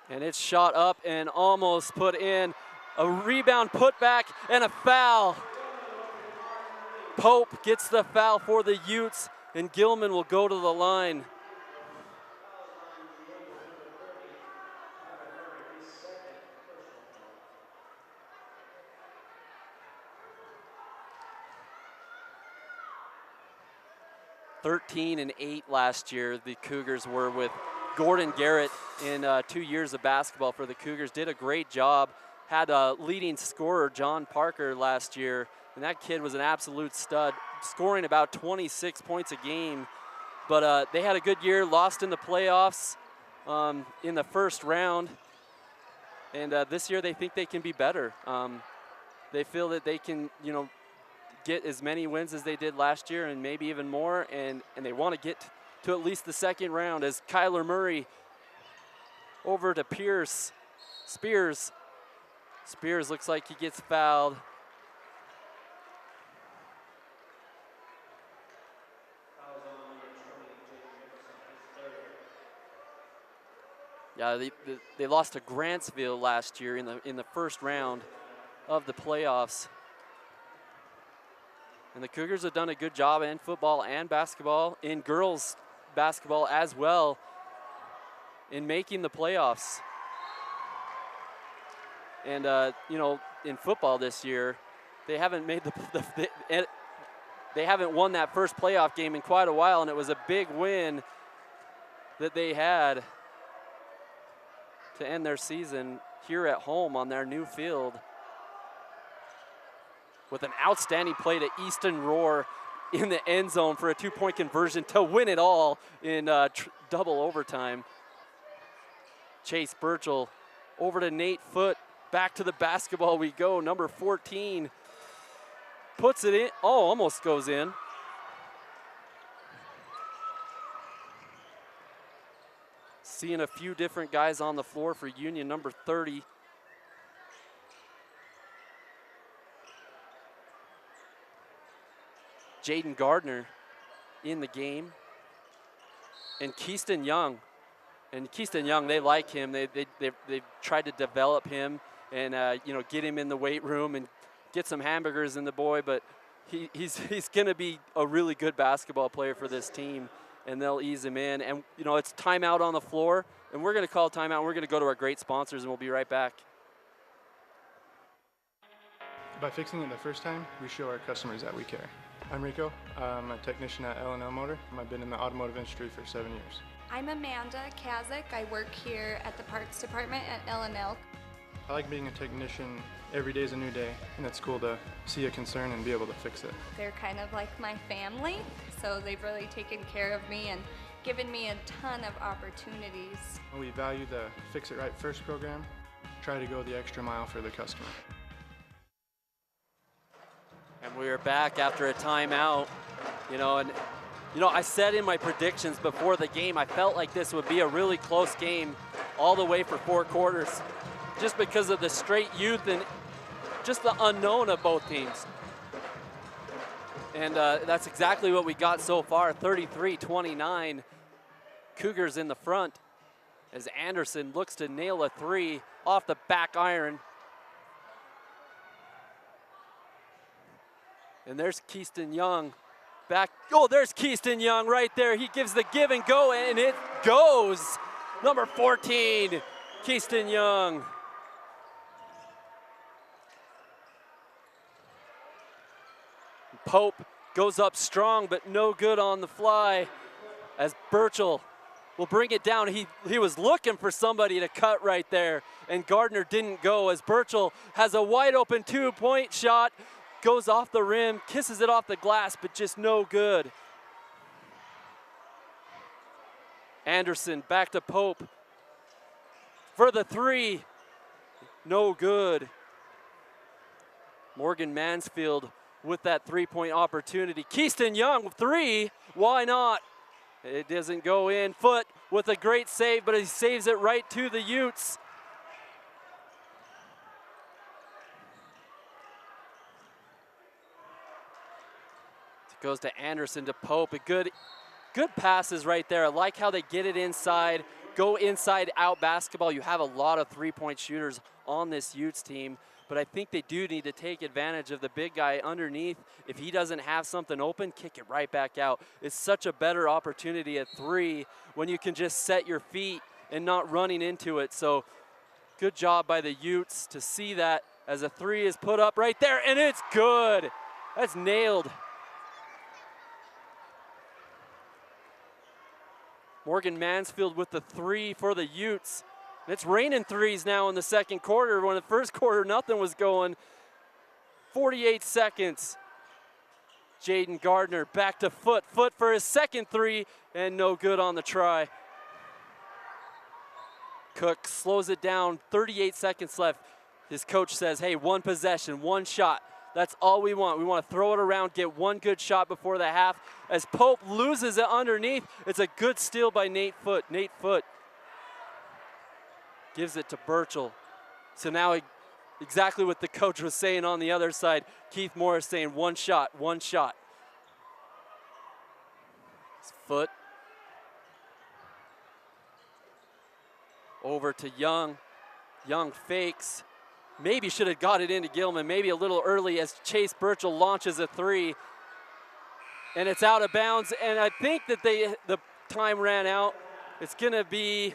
And it's shot up and almost put in. A rebound put back and a foul. Pope gets the foul for the Utes, and Gilman will go to the line. (13-8) last year, the Cougars were with Gordon Garrett in 2 years of basketball for the Cougars. Did a great job. Had a leading scorer, John Parker, last year. And that kid was an absolute stud, scoring about 26 points a game. But they had a good year, lost in the playoffs in the first round. And this year they think they can be better. They feel that they can, you know, get as many wins as they did last year and maybe even more. And they want to get to at least the second round as Kyler Murray over to Pierce. Spears looks like he gets fouled. Yeah, they lost to Grantsville last year in the first round of the playoffs. And the Cougars have done a good job in football and basketball, in girls basketball as well. in making the playoffs. And, you know, in football this year, they haven't made they haven't won that first playoff game in quite a while, and it was a big win that they had to end their season here at home on their new field with an outstanding play to Easton Roar in the end zone for a 2-point conversion to win it all in double overtime. Chase Burchell over to Nate Foote. Back to the basketball we go. Number 14 puts it in. Oh, almost goes in. Seeing a few different guys on the floor for Union. Number 30. Jaden Gardner in the game. And Keyston Young. And Keyston Young, they like him. They've tried to develop him and you know, get him in the weight room and get some hamburgers in the boy, but he's going to be a really good basketball player for this team, and they'll ease him in. And, you know, it's timeout on the floor, and we're going to call timeout, and we're going to go to our great sponsors, and we'll be right back. By fixing it the first time, we show our customers that we care. I'm Rico. I'm a technician at L&L Motor. I've been in the automotive industry for 7 years. I'm Amanda Kazik. I work here at the parts department at L&L. I like being a technician. Every day is a new day, and it's cool to see a concern and be able to fix it. They're kind of like my family, so they've really taken care of me and given me a ton of opportunities. We value the Fix It Right First program. Try to go the extra mile for the customer. And we are back after a timeout, you know, and you know, I said in my predictions before the game, I felt like this would be a really close game all the way for 4 quarters, just because of the straight youth and just the unknown of both teams. And that's exactly what we got so far, 33-29. Cougars in the front as Anderson looks to nail a 3 off the back iron. And there's Keyston Young back. Oh, there's Keyston Young right there. He gives the give and go, and it goes. Number 14, Keyston Young. Pope goes up strong, but no good on the fly as Burchell will bring it down. He was looking for somebody to cut right there, and Gardner didn't go as Burchell has a wide open 2-point shot, goes off the rim, kisses it off the glass, but just no good. Anderson back to Pope for the 3, no good. Morgan Mansfield with that 3-point opportunity. Keyston Young, 3, why not? It doesn't go in. Foote with a great save, but he saves it right to the Utes. It goes to Anderson to Pope. A good passes right there. I like how they get it inside, go inside out basketball. You have a lot of 3-point shooters on this Utes team, but I think they do need to take advantage of the big guy underneath. If he doesn't have something open, kick it right back out. It's such a better opportunity at 3 when you can just set your feet and not running into it. So good job by the Utes to see that as a 3 is put up right there, and it's good. That's nailed. Morgan Mansfield with the 3 for the Utes. It's raining 3s now in the second quarter. When the first quarter, nothing was going. 48 seconds. Jaden Gardner back to Foote. Foote for his second 3, and no good on the try. Cook slows it down, 38 seconds left. His coach says, hey, 1 possession, 1 shot. That's all we want. We want to throw it around, get 1 good shot before the half. As Pope loses it underneath, it's a good steal by Nate Foote. Nate Foote gives it to Burchell. So now exactly what the coach was saying on the other side. Keith Morris saying 1 shot, 1 shot. It's Foote. Over to Young. Young fakes. Maybe should have got it into Gilman, maybe a little early as Chase Burchell launches a 3. And it's out of bounds, and I think that the time ran out. It's gonna be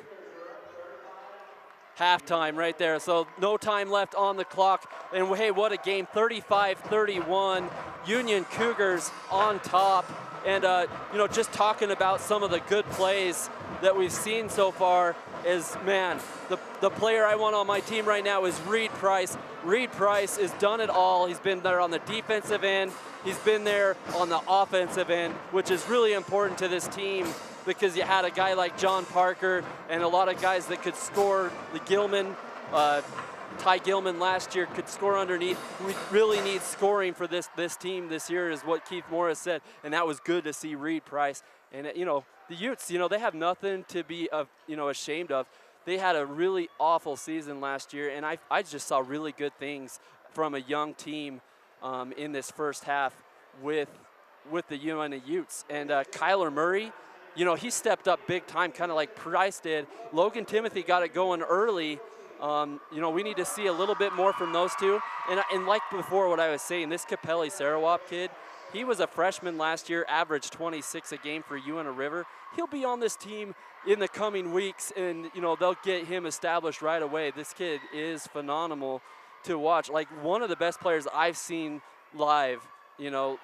halftime right there. So no time left on the clock. And hey, what a game, 35-31, Union Cougars on top. And you know, just talking about some of the good plays that we've seen so far is, man, the player I want on my team right now is Reed Price. Reed Price has done it all. He's been there on the defensive end. He's been there on the offensive end, which is really important to this team because you had a guy like John Parker and a lot of guys that could score. The Gilman, Ty Gilman last year could score underneath. We really need scoring for this team this year is what Keith Morris said, and that was good to see Reed Price. And you know, the Utes, you know, they have nothing to be you know, ashamed of. They had a really awful season last year, and I just saw really good things from a young team in this first half with the UNA Utes. And Kyler Murray, you know, he stepped up big time, kind of like Price did. Logan Timothy got it going early. You know, we need to see a little bit more from those two. And like before, what I was saying, this Capelli Sarawak kid, he was a freshman last year, averaged 26 a game for UNA River. He'll be on this team in the coming weeks, and you know, they'll get him established right away. This kid is phenomenal to watch. Like one of the best players I've seen live, you know,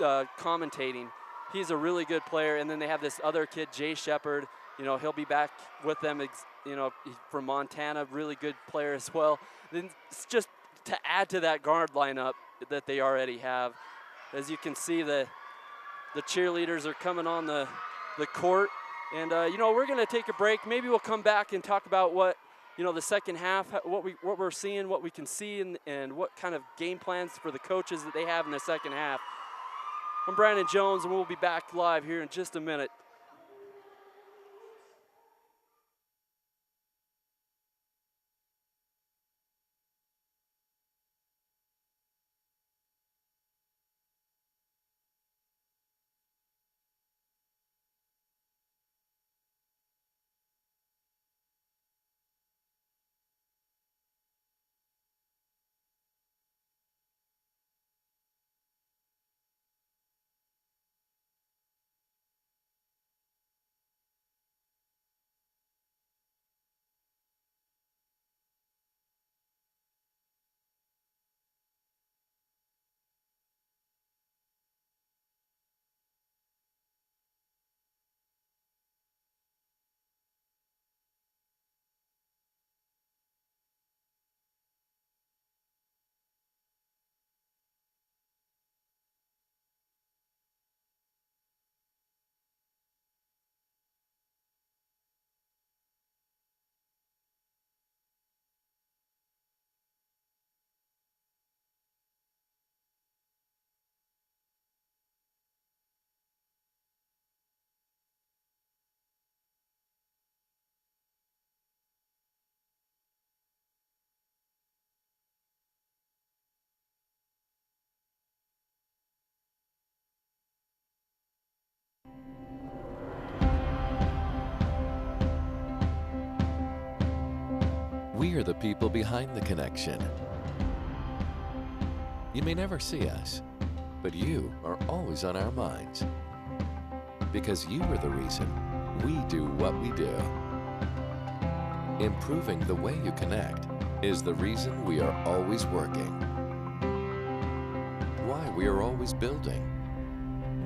commentating. He's a really good player. And then they have this other kid, Jay Shepard. You know, he'll be back with them, you know, from Montana, really good player as well. Then it's just to add to that guard lineup that they already have. As you can see, the cheerleaders are coming on the court. And, you know, we're going to take a break. Maybe we'll come back and talk about what, you know, the second half, what we're seeing, what we can see, and what kind of game plans for the coaches that they have in the second half. I'm Brandon Jones, and we'll be back live here in just a minute. We are the people behind the connection. You may never see us, but you are always on our minds. Because you are the reason we do what we do. Improving the way you connect is the reason we are always working. Why we are always building.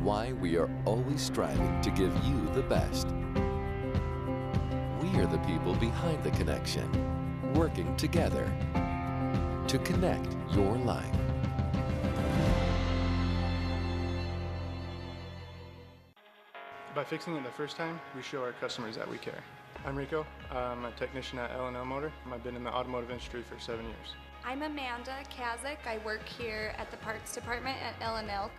Why we are always striving to give you the best. We are the people behind the connection, working together to connect your life. By fixing it the first time, we show our customers that we care. I'm Rico. I'm a technician at L&L Motor. I've been in the automotive industry for 7 years. I'm Amanda Kazik. I work here at the parts department at L&L.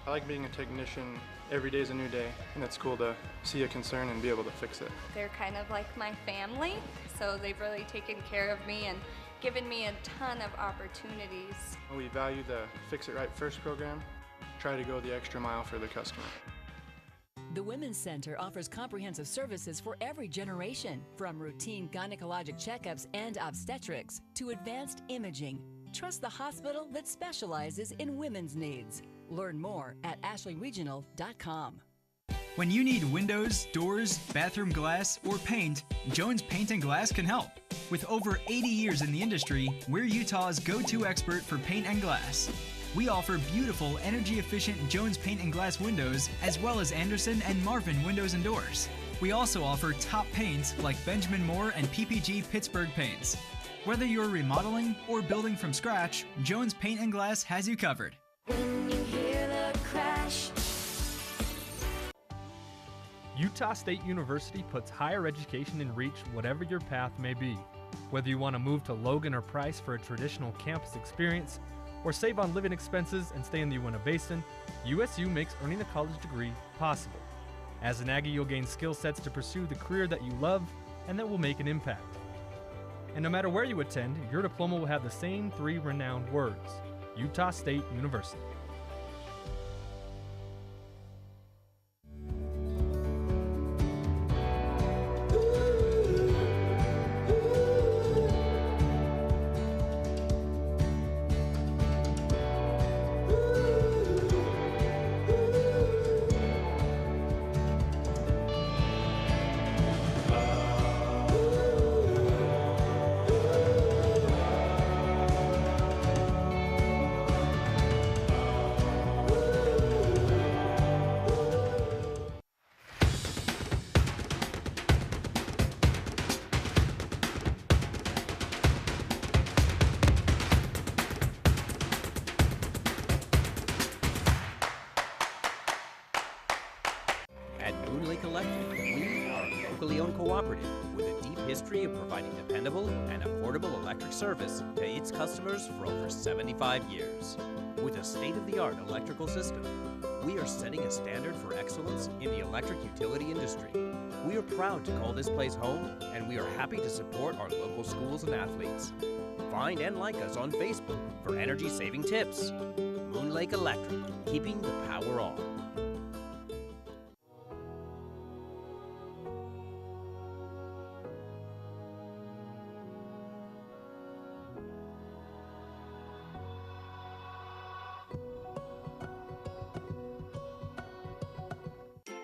I like being a technician. Every day is a new day, and it's cool to see a concern and be able to fix it. They're kind of like my family, so they've really taken care of me and given me a ton of opportunities. We value the Fix It Right First program. Try to go the extra mile for the customer. The Women's Center offers comprehensive services for every generation, from routine gynecologic checkups and obstetrics to advanced imaging. Trust the hospital that specializes in women's needs. Learn more at ashleyregional.com. When you need windows, doors, bathroom glass, or paint, Jones Paint and Glass can help. With over 80 years in the industry, we're Utah's go-to expert for paint and glass. We offer beautiful, energy-efficient Jones paint and glass windows, as well as Anderson and Marvin windows and doors. We also offer top paints like Benjamin Moore and PPG Pittsburgh paints. Whether you're remodeling or building from scratch, Jones Paint and Glass has you covered. When you hear the crash. Utah State University puts higher education in reach whatever your path may be. Whether you want to move to Logan or Price for a traditional campus experience, or save on living expenses and stay in the Uintah Basin, USU makes earning a college degree possible. As an Aggie, you'll gain skill sets to pursue the career that you love and that will make an impact. And no matter where you attend, your diploma will have the same 3 renowned words: Utah State University. At Moon Lake Electric, we are a locally owned cooperative with a deep history of providing dependable and affordable electric service to its customers for over 75 years. With a state-of-the-art electrical system, we are setting a standard for excellence in the electric utility industry. We are proud to call this place home, and we are happy to support our local schools and athletes. Find and like us on Facebook for energy-saving tips. Moon Lake Electric, keeping the power on.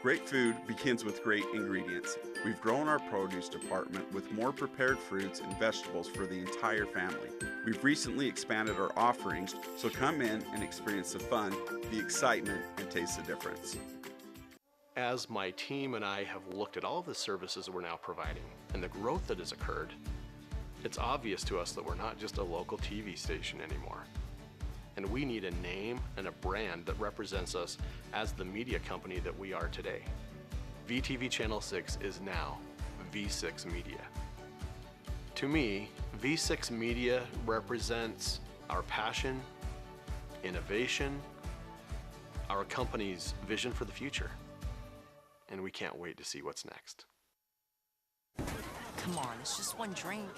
Great food begins with great ingredients. We've grown our produce department with more prepared fruits and vegetables for the entire family. We've recently expanded our offerings, so come in and experience the fun, the excitement, and taste the difference. As my team and I have looked at all of the services we're now providing and the growth that has occurred, it's obvious to us that we're not just a local TV station anymore. And we need a name and a brand that represents us as the media company that we are today. VTV Channel 6 is now V6 Media. To me, V6 Media represents our passion, innovation, our company's vision for the future. And we can't wait to see what's next. Come on, it's just one drink.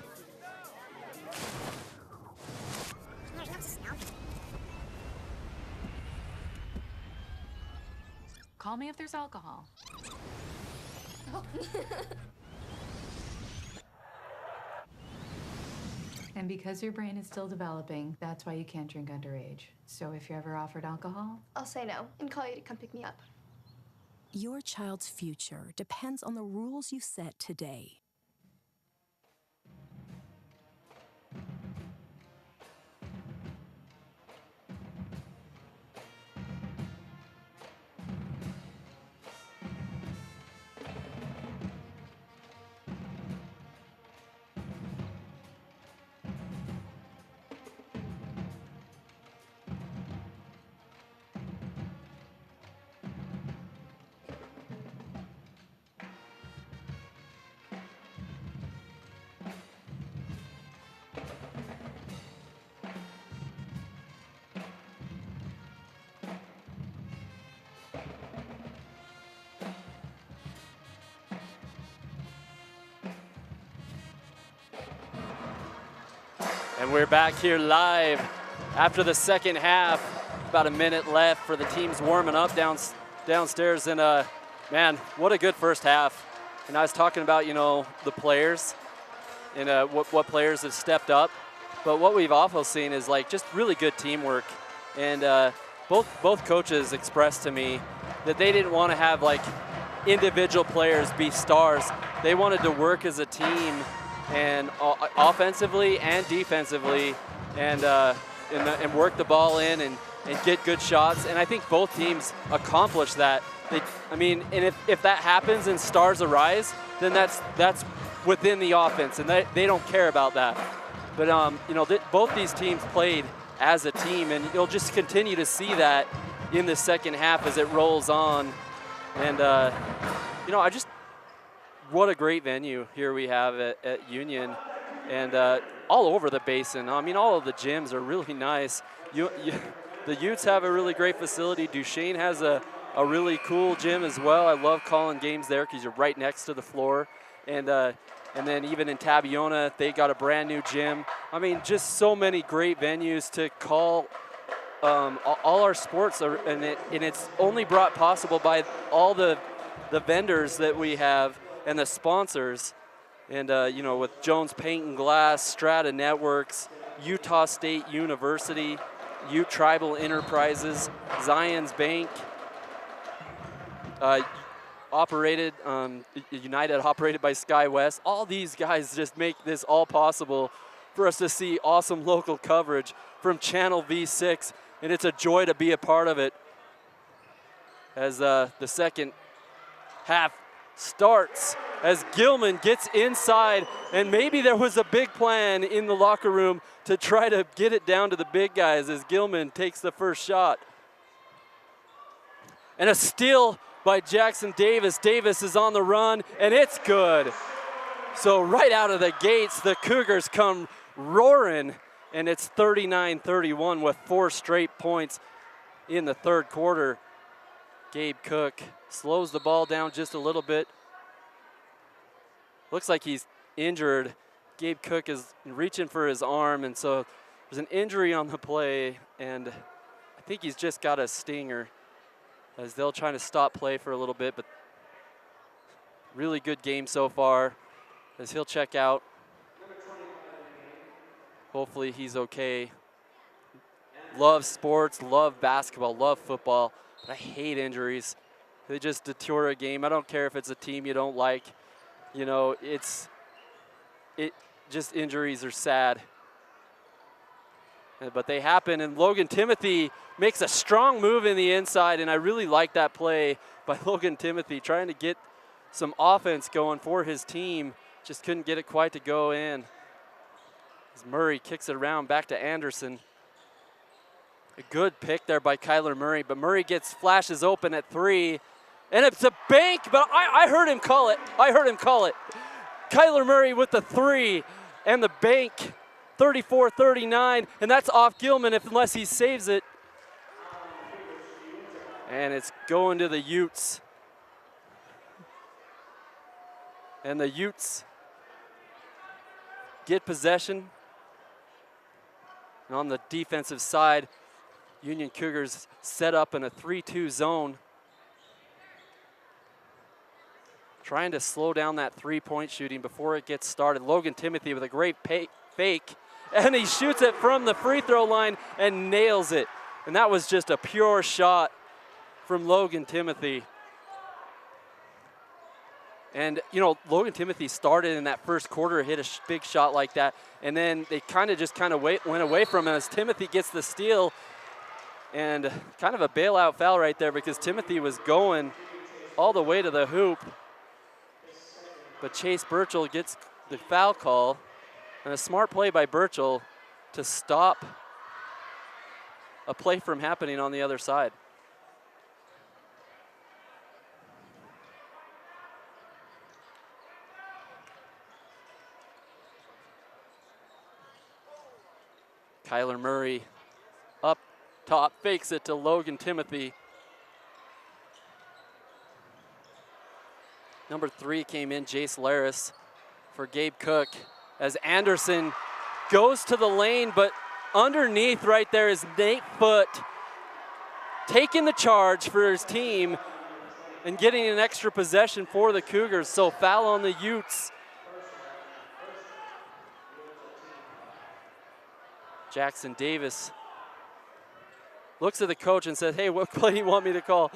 Call me if there's alcohol. And because your brain is still developing, that's why you can't drink underage. So if you're ever offered alcohol, I'll say no and call you to come pick me up. Your child's future depends on the rules you set today. And we're back here live after the second half. About a minute left for the teams warming up downstairs. And man, what a good first half. And I was talking about, you know, the players and what players have stepped up. But what we've also seen is like just really good teamwork. And both coaches expressed to me that they didn't want to have like individual players be stars. They wanted to work as a team and offensively and defensively, and work the ball in and get good shots. And I think both teams accomplished that. And if that happens and stars arise, then that's within the offense, and they don't care about that. But both these teams played as a team, and you'll just continue to see that in the second half as it rolls on. And what a great venue here we have at Union, and all over the basin. I mean, all of the gyms are really nice. The Utes have a really great facility. Duchesne has a really cool gym as well. I love calling games there because you're right next to the floor. And then even in Tabiona, they got a brand new gym. I mean, just so many great venues to call all our sports, and it's only brought possible by all the vendors that we have and the sponsors. And with Jones Paint and Glass, Strata Networks, Utah State University, Ute Tribal Enterprises, Zion's Bank, United operated by SkyWest. All these guys just make this all possible for us to see awesome local coverage from Channel V6, and it's a joy to be a part of it as the second half starts, as Gilman gets inside, and maybe there was a big plan in the locker room to try to get it down to the big guys as Gilman takes the first shot. And a steal by Jackson Davis. Davis is on the run, and it's good. So right out of the gates, the Cougars come roaring, and it's 39-31 with 4 straight points in the third quarter. Gabe Cook slows the ball down just a little bit. Looks like he's injured. Gabe Cook is reaching for his arm, and so there's an injury on the play, and I think he's just got a stinger, as they'll try to stop play for a little bit. But really good game so far, as he'll check out. Hopefully he's okay. Love sports, love basketball, love football, but I hate injuries. They just deter a game. I don't care if it's a team you don't like. Just injuries are sad. But they happen, and Logan Timothy makes a strong move in the inside, and I really like that play by Logan Timothy, trying to get some offense going for his team. Just couldn't get it quite to go in. As Murray kicks it around back to Anderson. A good pick there by Kyler Murray, but Murray flashes open at 3, and it's a bank, but I heard him call it. Kyler Murray with the 3 and the bank. 34-39, and that's off Gilman unless he saves it. And it's going to the Utes. And the Utes get possession. And on the defensive side, Union Cougars set up in a 3-2 zone, trying to slow down that three-point shooting before it gets started. Logan Timothy with a great fake, and he shoots it from the free throw line and nails it. And that was just a pure shot from Logan Timothy. And, Logan Timothy started in that first quarter, hit a big shot like that, and then they kind of went away from him as Timothy gets the steal. And kind of a bailout foul right there because Timothy was going all the way to the hoop. But Chase Burchell gets the foul call. And a smart play by Burchell to stop a play from happening on the other side. Kyler Murray up top, fakes it to Logan Timothy. Number 3 came in, Jace Laris for Gabe Cook. As Anderson goes to the lane, but underneath right there is Nate Foote taking the charge for his team and getting an extra possession for the Cougars. So foul on the Utes. Jackson Davis looks at the coach and says, hey, what play do you want me to call?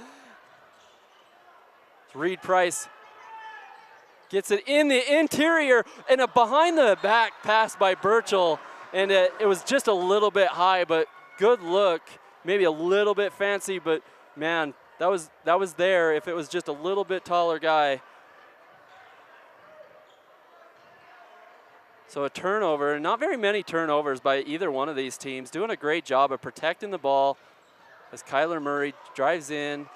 It's Reed Price Gets it in the interior and a behind the back pass by Burchell. And it was just a little bit high, but good look. Maybe a little bit fancy, but man, that was there if it was just a little bit taller guy. So a turnover, and not very many turnovers by either one of these teams. Doing a great job of protecting the ball as Kyler Murray drives in.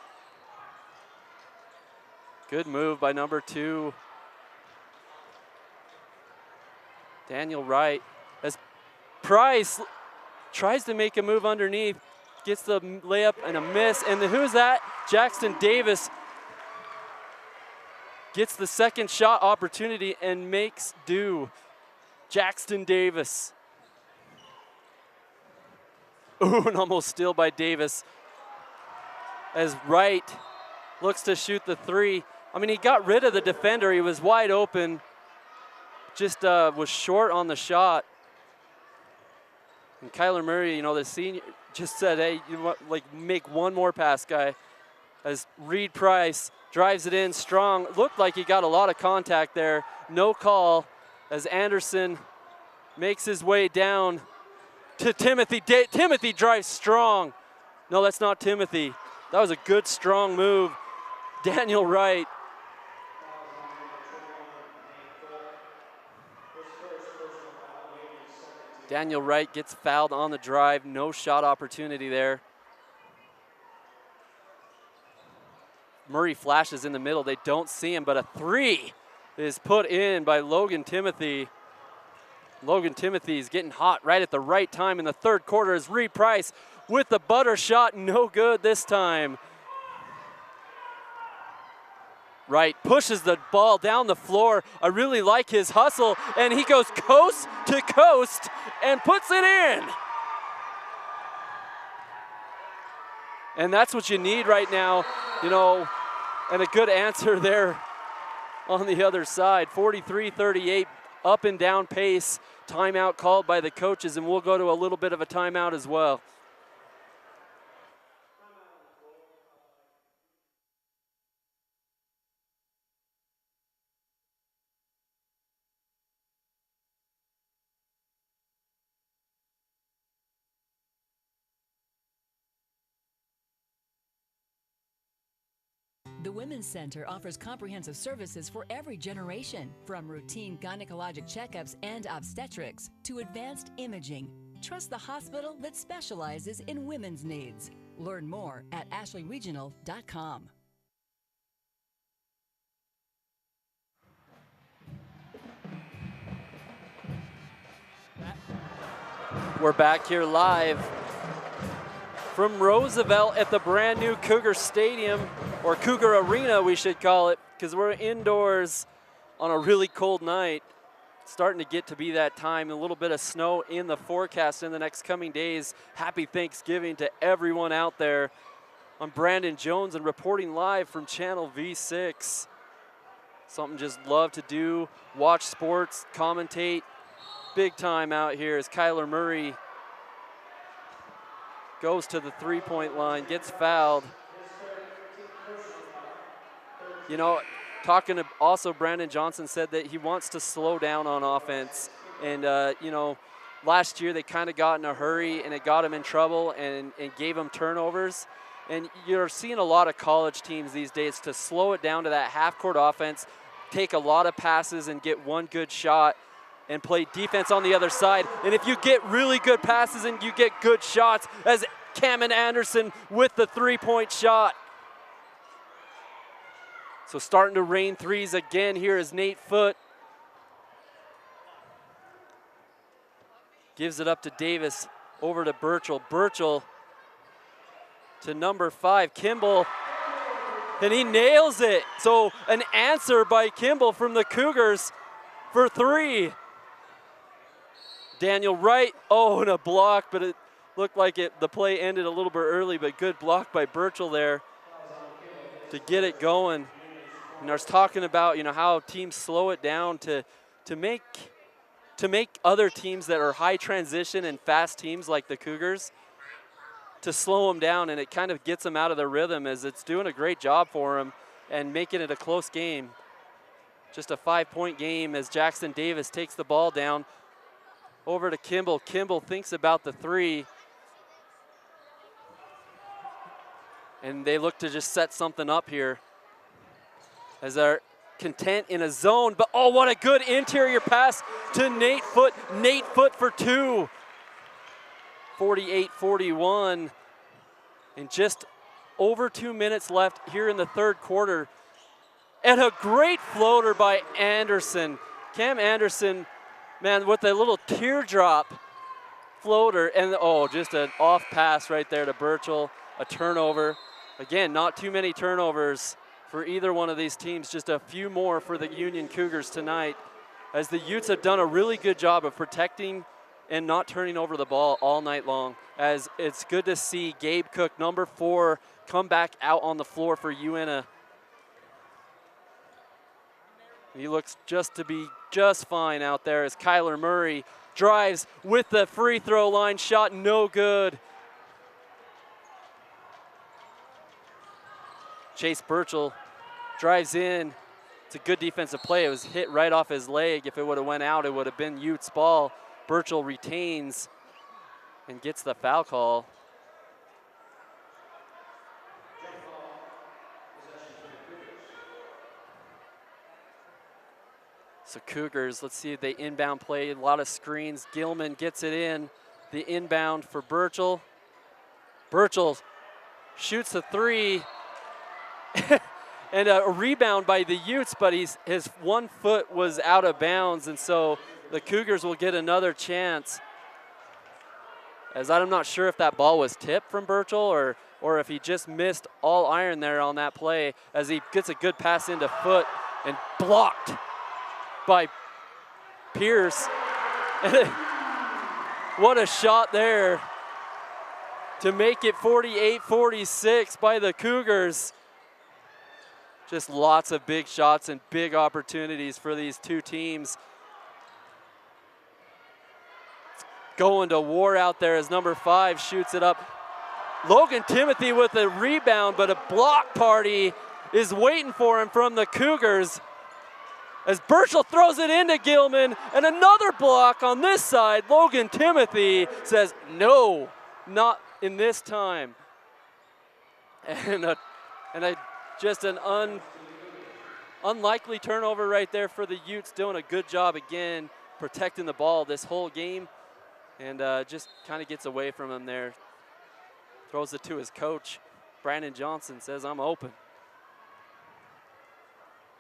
Good move by number 2. Daniel Wright. As Price tries to make a move underneath, gets the layup and a miss. And who's that? Jackson Davis gets the second shot opportunity and makes do. Jackson Davis. Ooh, and almost steal by Davis. As Wright looks to shoot the 3. I mean, he got rid of the defender. He was wide open. Just was short on the shot. And Kyler Murray, you know, the senior, just said, hey, you want, like, make one more pass, guy. As Reed Price drives it in strong. Looked like he got a lot of contact there. No call as Anderson makes his way down to Timothy. Timothy drives strong. No, that's not Timothy. That was a good, strong move. Daniel Wright. Daniel Wright gets fouled on the drive. No shot opportunity there. Murray flashes in the middle. They don't see him, but a 3 is put in by Logan Timothy. Logan Timothy is getting hot right at the right time in the third quarter as Reed Price with the butter shot. No good this time. Wright pushes the ball down the floor. I really like his hustle, and he goes coast to coast and puts it in. And that's what you need right now, you know, and a good answer there on the other side. 43-38, up and down pace. Timeout called by the coaches, and we'll go to a little bit of a timeout as well. The Women's Center offers comprehensive services for every generation, from routine gynecologic checkups and obstetrics to advanced imaging. Trust the hospital that specializes in women's needs. Learn more at ashleyregional.com. We're back here live from Roosevelt at the brand new Cougar Stadium, or Cougar Arena we should call it, because we're indoors on a really cold night. Starting to get to be that time. A little bit of snow in the forecast in the next coming days. Happy Thanksgiving to everyone out there. I'm Brandon Jones and reporting live from Channel V6. Something just love to do, watch sports, commentate. Big time out here as Kyler Murray goes to the three-point line, gets fouled. You know, talking to also Brandon Johnson said that he wants to slow down on offense. And, you know, last year they kind of got in a hurry and it got him in trouble and gave him turnovers. And you're seeing a lot of college teams these days to slow it down to that half-court offense, take a lot of passes and get one good shot and play defense on the other side. And if you get really good passes and you get good shots, as Cameron Anderson with the three-point shot. So starting to rain threes again here is Nate Foote. Gives it up to Davis, over to Burchell. Burchell to number 5, Kimball, and he nails it. So an answer by Kimball from the Cougars for 3. Daniel Wright, oh, and a block, but it looked like the play ended a little bit early, but good block by Burchell there to get it going. And I was talking about, you know, how teams slow it down to make other teams that are high transition and fast teams like the Cougars to slow them down, and it kind of gets them out of their rhythm, as it's doing a great job for them and making it a close game. Just a 5-point game as Jackson Davis takes the ball down. Over to Kimball. Kimball thinks about the three. And they look to just set something up here as they're content in a zone. But oh, what a good interior pass to Nate Foote. Nate Foote for two. 48-41. And just over 2 minutes left here in the third quarter. And a great floater by Anderson. Cam Anderson, man, with a little teardrop floater. And oh, just an off pass right there to Burchell. A turnover. Again, not too many turnovers for either one of these teams. Just a few more for the Union Cougars tonight, as the Utes have done a really good job of protecting and not turning over the ball all night long. As it's good to see Gabe Cook, number 4, come back out on the floor for Uintah. He looks just to be just fine out there as Kyler Murray drives with the free throw line shot, no good. Chase Burchell drives in. It's a good defensive play. It was hit right off his leg. If it would have went out, it would have been Utes' ball. Burchell retains and gets the foul call. So Cougars, let's see if they inbound play. A lot of screens. Gilman gets it in. The inbound for Burchell. Burchell shoots a three. And a rebound by the Utes, but his 1 foot was out of bounds, and so the Cougars will get another chance. As I'm not sure if that ball was tipped from Burchell or if he just missed all iron there on that play, as he gets a good pass into Foote and blocked by Pierce. What a shot there to make it 48-46 by the Cougars. Just lots of big shots and big opportunities for these two teams. Going to war out there as number 5 shoots it up. Logan Timothy with a rebound, but a block party is waiting for him from the Cougars. As Burchell throws it into Gilman, and another block on this side. Logan Timothy says, no, not in this time. Just an unlikely turnover right there for the Utes, doing a good job again protecting the ball this whole game, and just kind of gets away from him there. Throws it to his coach. Brandon Johnson says, I'm open.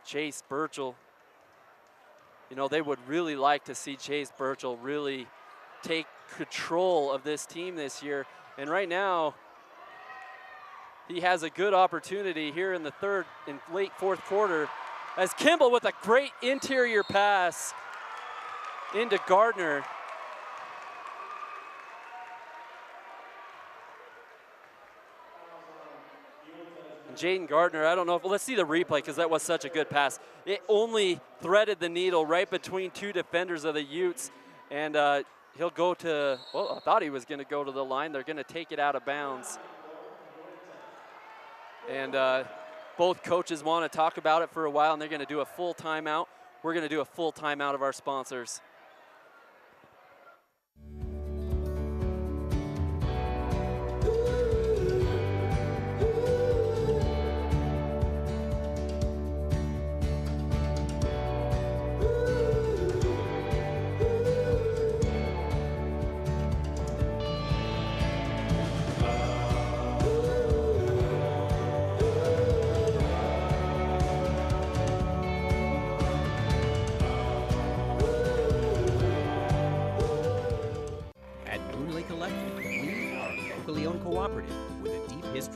Chase Burchell. You know, they would really like to see Chase Burchell really take control of this team this year, and right now, he has a good opportunity here in the third and late fourth quarter, as Kimball with a great interior pass into Gardner. And Jaden Gardner, I don't know, let's see the replay because that was such a good pass. It only threaded the needle right between two defenders of the Utes, and he'll go to, well, I thought he was going to go to the line. They're going to take it out of bounds. And both coaches want to talk about it for a while, and they're going to do a full timeout. We're going to do a full timeout of our sponsors.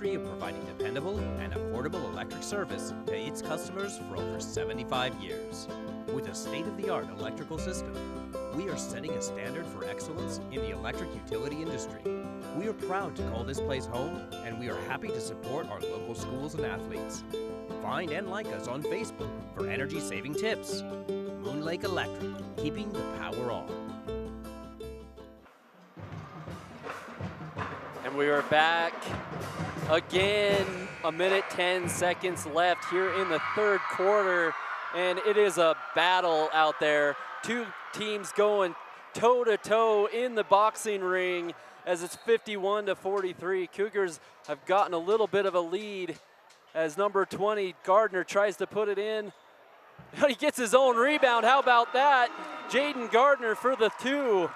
Of providing dependable and affordable electric service to its customers for over 75 years. With a state-of-the-art electrical system, we are setting a standard for excellence in the electric utility industry. We are proud to call this place home, and we are happy to support our local schools and athletes. Find and like us on Facebook for energy-saving tips. Moon Lake Electric, keeping the power on. And we are back. Again, 1 minute, 10 seconds left here in the third quarter and it is a battle out there. Two teams going toe-to-toe in the boxing ring as it's 51-43. Cougars have gotten a little bit of a lead as number 20, Gardner, tries to put it in. He gets his own rebound. How about that? Jaden Gardner for the 2.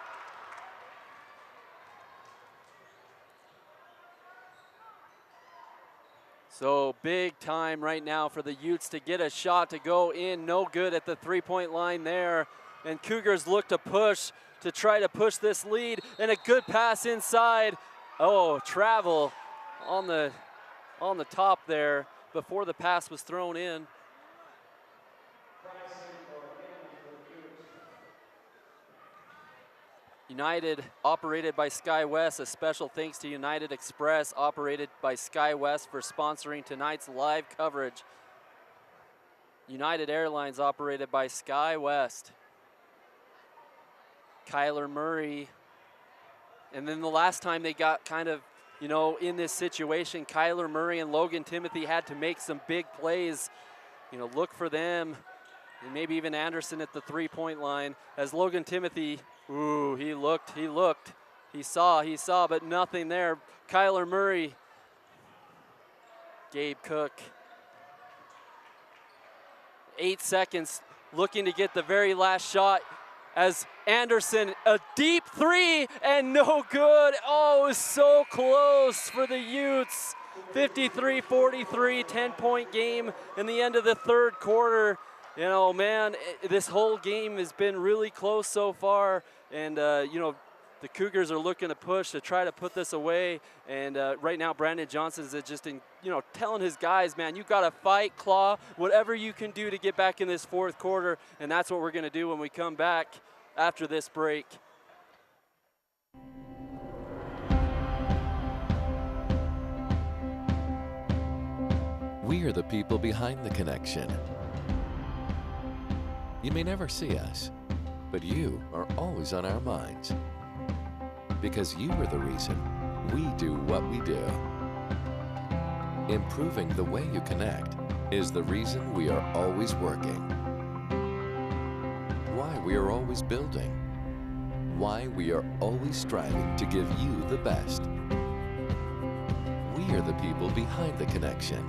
So big time right now for the Utes to get a shot to go in. No good at the three-point line there. And Cougars look to push to try to push this lead. And a good pass inside. Oh, travel on the top there before the pass was thrown in. United, operated by SkyWest. A special thanks to United Express, operated by SkyWest, for sponsoring tonight's live coverage. United Airlines, operated by SkyWest. Kyler Murray. And then the last time they got kind of, you know, in this situation, Kyler Murray and Logan Timothy had to make some big plays. You know, look for them. And maybe even Anderson at the three-point line. As Logan Timothy, ooh, he looked. He saw, but nothing there. Kyler Murray. Gabe Cook. 8 seconds, looking to get the very last shot as Anderson, a deep three and no good. Oh, it was so close for the Utes. 53-43, 10-point game in the end of the third quarter. You know, man, this whole game has been really close so far. And, you know, the Cougars are looking to push to try to put this away. And right now, Brandon Johnson is just, telling his guys, man, you got to fight, claw, whatever you can do to get back in this fourth quarter. And that's what we're going to do when we come back after this break. We are the people behind the connection. You may never see us, but you are always on our minds. Because you are the reason we do what we do. Improving the way you connect is the reason we are always working. Why we are always building. Why we are always striving to give you the best. We are the people behind the connection,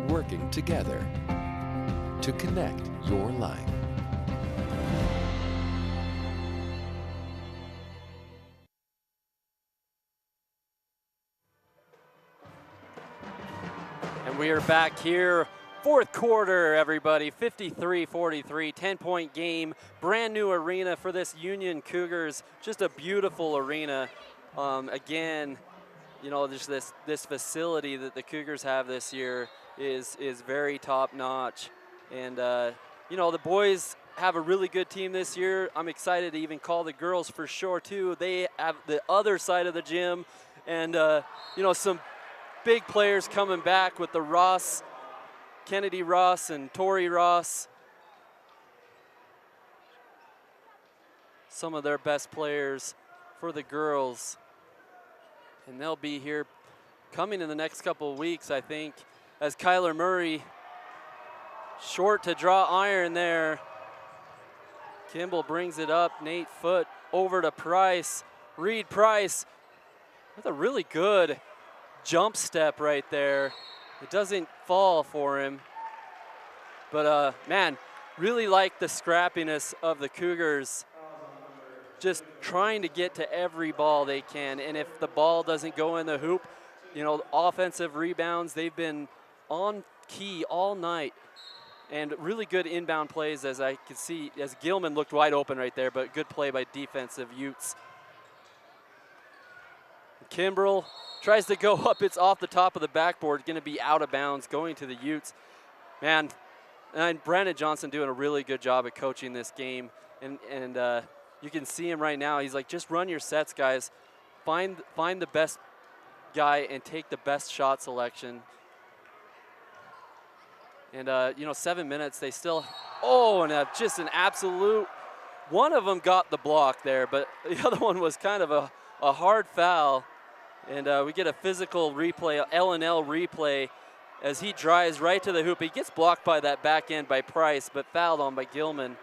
working together to connect your life. We are back here, fourth quarter, everybody, 53-43, 10-point game, brand new arena for this Union Cougars, just a beautiful arena. Again, you know, just this facility that the Cougars have this year is very top notch. And, you know, the boys have a really good team this year. I'm excited to even call the girls for sure, too. They have the other side of the gym and, you know, some big players coming back with the Ross, Kennedy Ross and Tori Ross. Some of their best players for the girls. And they'll be here coming in the next couple of weeks, I think, as Kyler Murray, short to draw iron there. Kimball brings it up, Nate Foote over to Price. Reed Price with a really good jump step right there. It doesn't fall for him. But, man, really like the scrappiness of the Cougars. Just trying to get to every ball they can. And if the ball doesn't go in the hoop, you know, offensive rebounds, they've been on key all night. And really good inbound plays, as I could see, as Gilman looked wide open right there, but good play by defensive Utes. Kimbrell tries to go up. It's off the top of the backboard, going to be out of bounds, going to the Utes. Man, and Brandon Johnson doing a really good job at coaching this game. And you can see him right now. He's like, just run your sets, guys. Find the best guy and take the best shot selection. And, you know, 7 minutes, they still, and just an absolute, one of them got the block there, but the other one was kind of a hard foul. And we get a physical replay, L&L replay, as he drives right to the hoop. He gets blocked by that back end by Price, but fouled on by Gilman.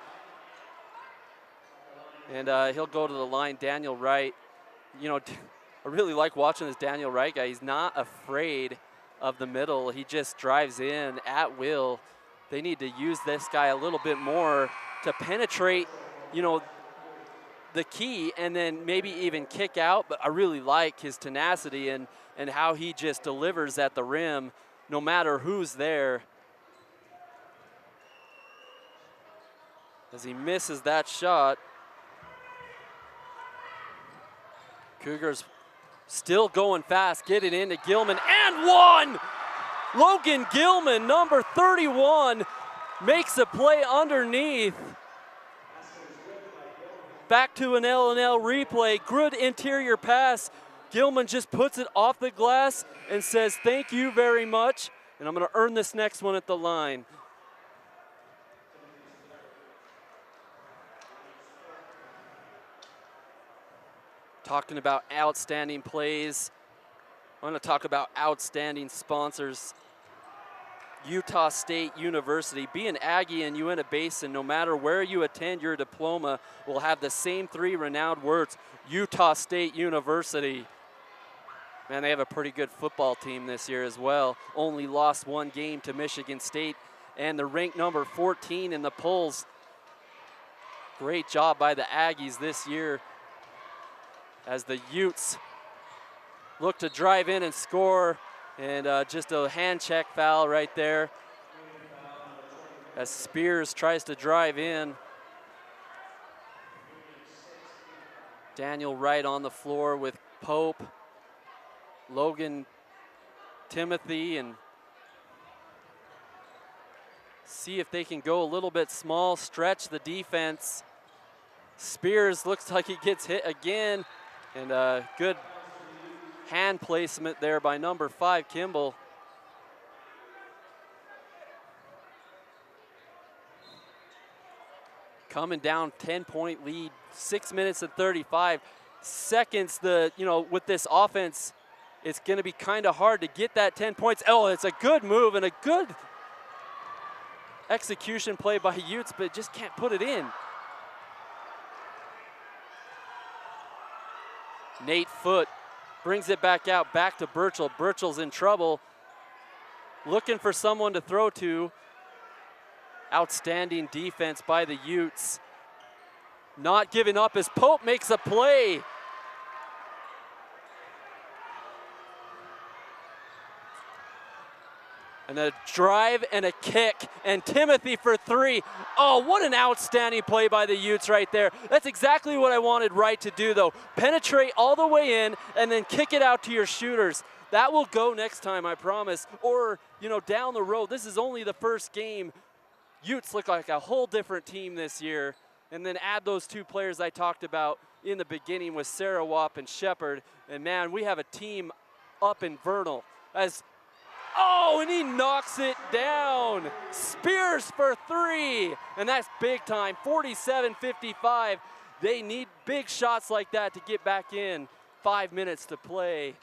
And he'll go to the line. Daniel Wright, you know, I really like watching this Daniel Wright guy. He's not afraid of the middle. He just drives in at will. They need to use this guy a little bit more to penetrate, you know, the key and then maybe even kick out. But I really like his tenacity and how he just delivers at the rim no matter who's there. As he misses that shot. Cougars still going fast, get it into Gilman, and one! Logan Gilman, number 31, makes a play underneath. Back to an L&L replay, good interior pass. Gilman just puts it off the glass and says, thank you very much, and I'm gonna earn this next one at the line. Talking about outstanding plays, I'm going to talk about outstanding sponsors. Utah State University. Be an Aggie in Uintah Basin, no matter where you attend your diploma, will have the same three renowned words, Utah State University. Man, they have a pretty good football team this year as well. Only lost one game to Michigan State, and they're ranked number 14 in the polls. Great job by the Aggies this year, as the Utes look to drive in and score, and just a hand check foul right there as Spears tries to drive in. Daniel Wright on the floor with Pope, Logan Timothy, and see if they can go a little bit small, stretch the defense. Spears looks like he gets hit again. And good hand placement there by number 5, Kimball. Coming down 10-point lead, 6 minutes and 35 seconds. With this offense, it's going to be kind of hard to get that 10 points. Oh, it's a good move and a good execution play by Utes, but just can't put it in. Nate Foote brings it back out, back to Burchell. Burchell's in trouble, looking for someone to throw to. Outstanding defense by the Utes. Not giving up as Pope makes a play. And a drive and a kick, and Timothy for 3. Oh, what an outstanding play by the Utes right there. That's exactly what I wanted Wright to do, though. Penetrate all the way in and then kick it out to your shooters. That will go next time, I promise. Or, down the road. This is only the first game. Utes look like a whole different team this year. And then add those 2 players I talked about in the beginning with Sarah Wap and Shepard. And man, we have a team up in Vernal. And he knocks it down. Spears for 3, and that's big time, 47-55. They need big shots like that to get back in. 5 minutes to play.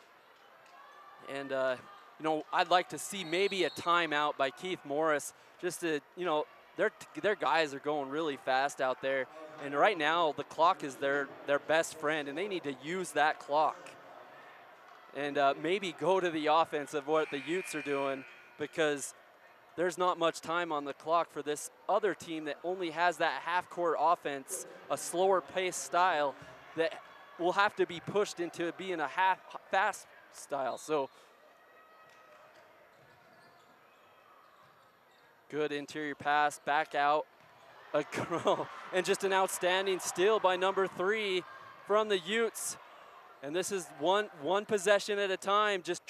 And, I'd like to see maybe a timeout by Keith Morris just to, their guys are going really fast out there. And right now, the clock is their best friend, and they need to use that clock. And maybe go to the offense of what the Utes are doing, because there's not much time on the clock for this other team that only has that half-court offense, a slower pace style that will have to be pushed into being a half-fast style. So good interior pass, back out, and just an outstanding steal by number 3 from the Utes. And this is one possession at a time. Just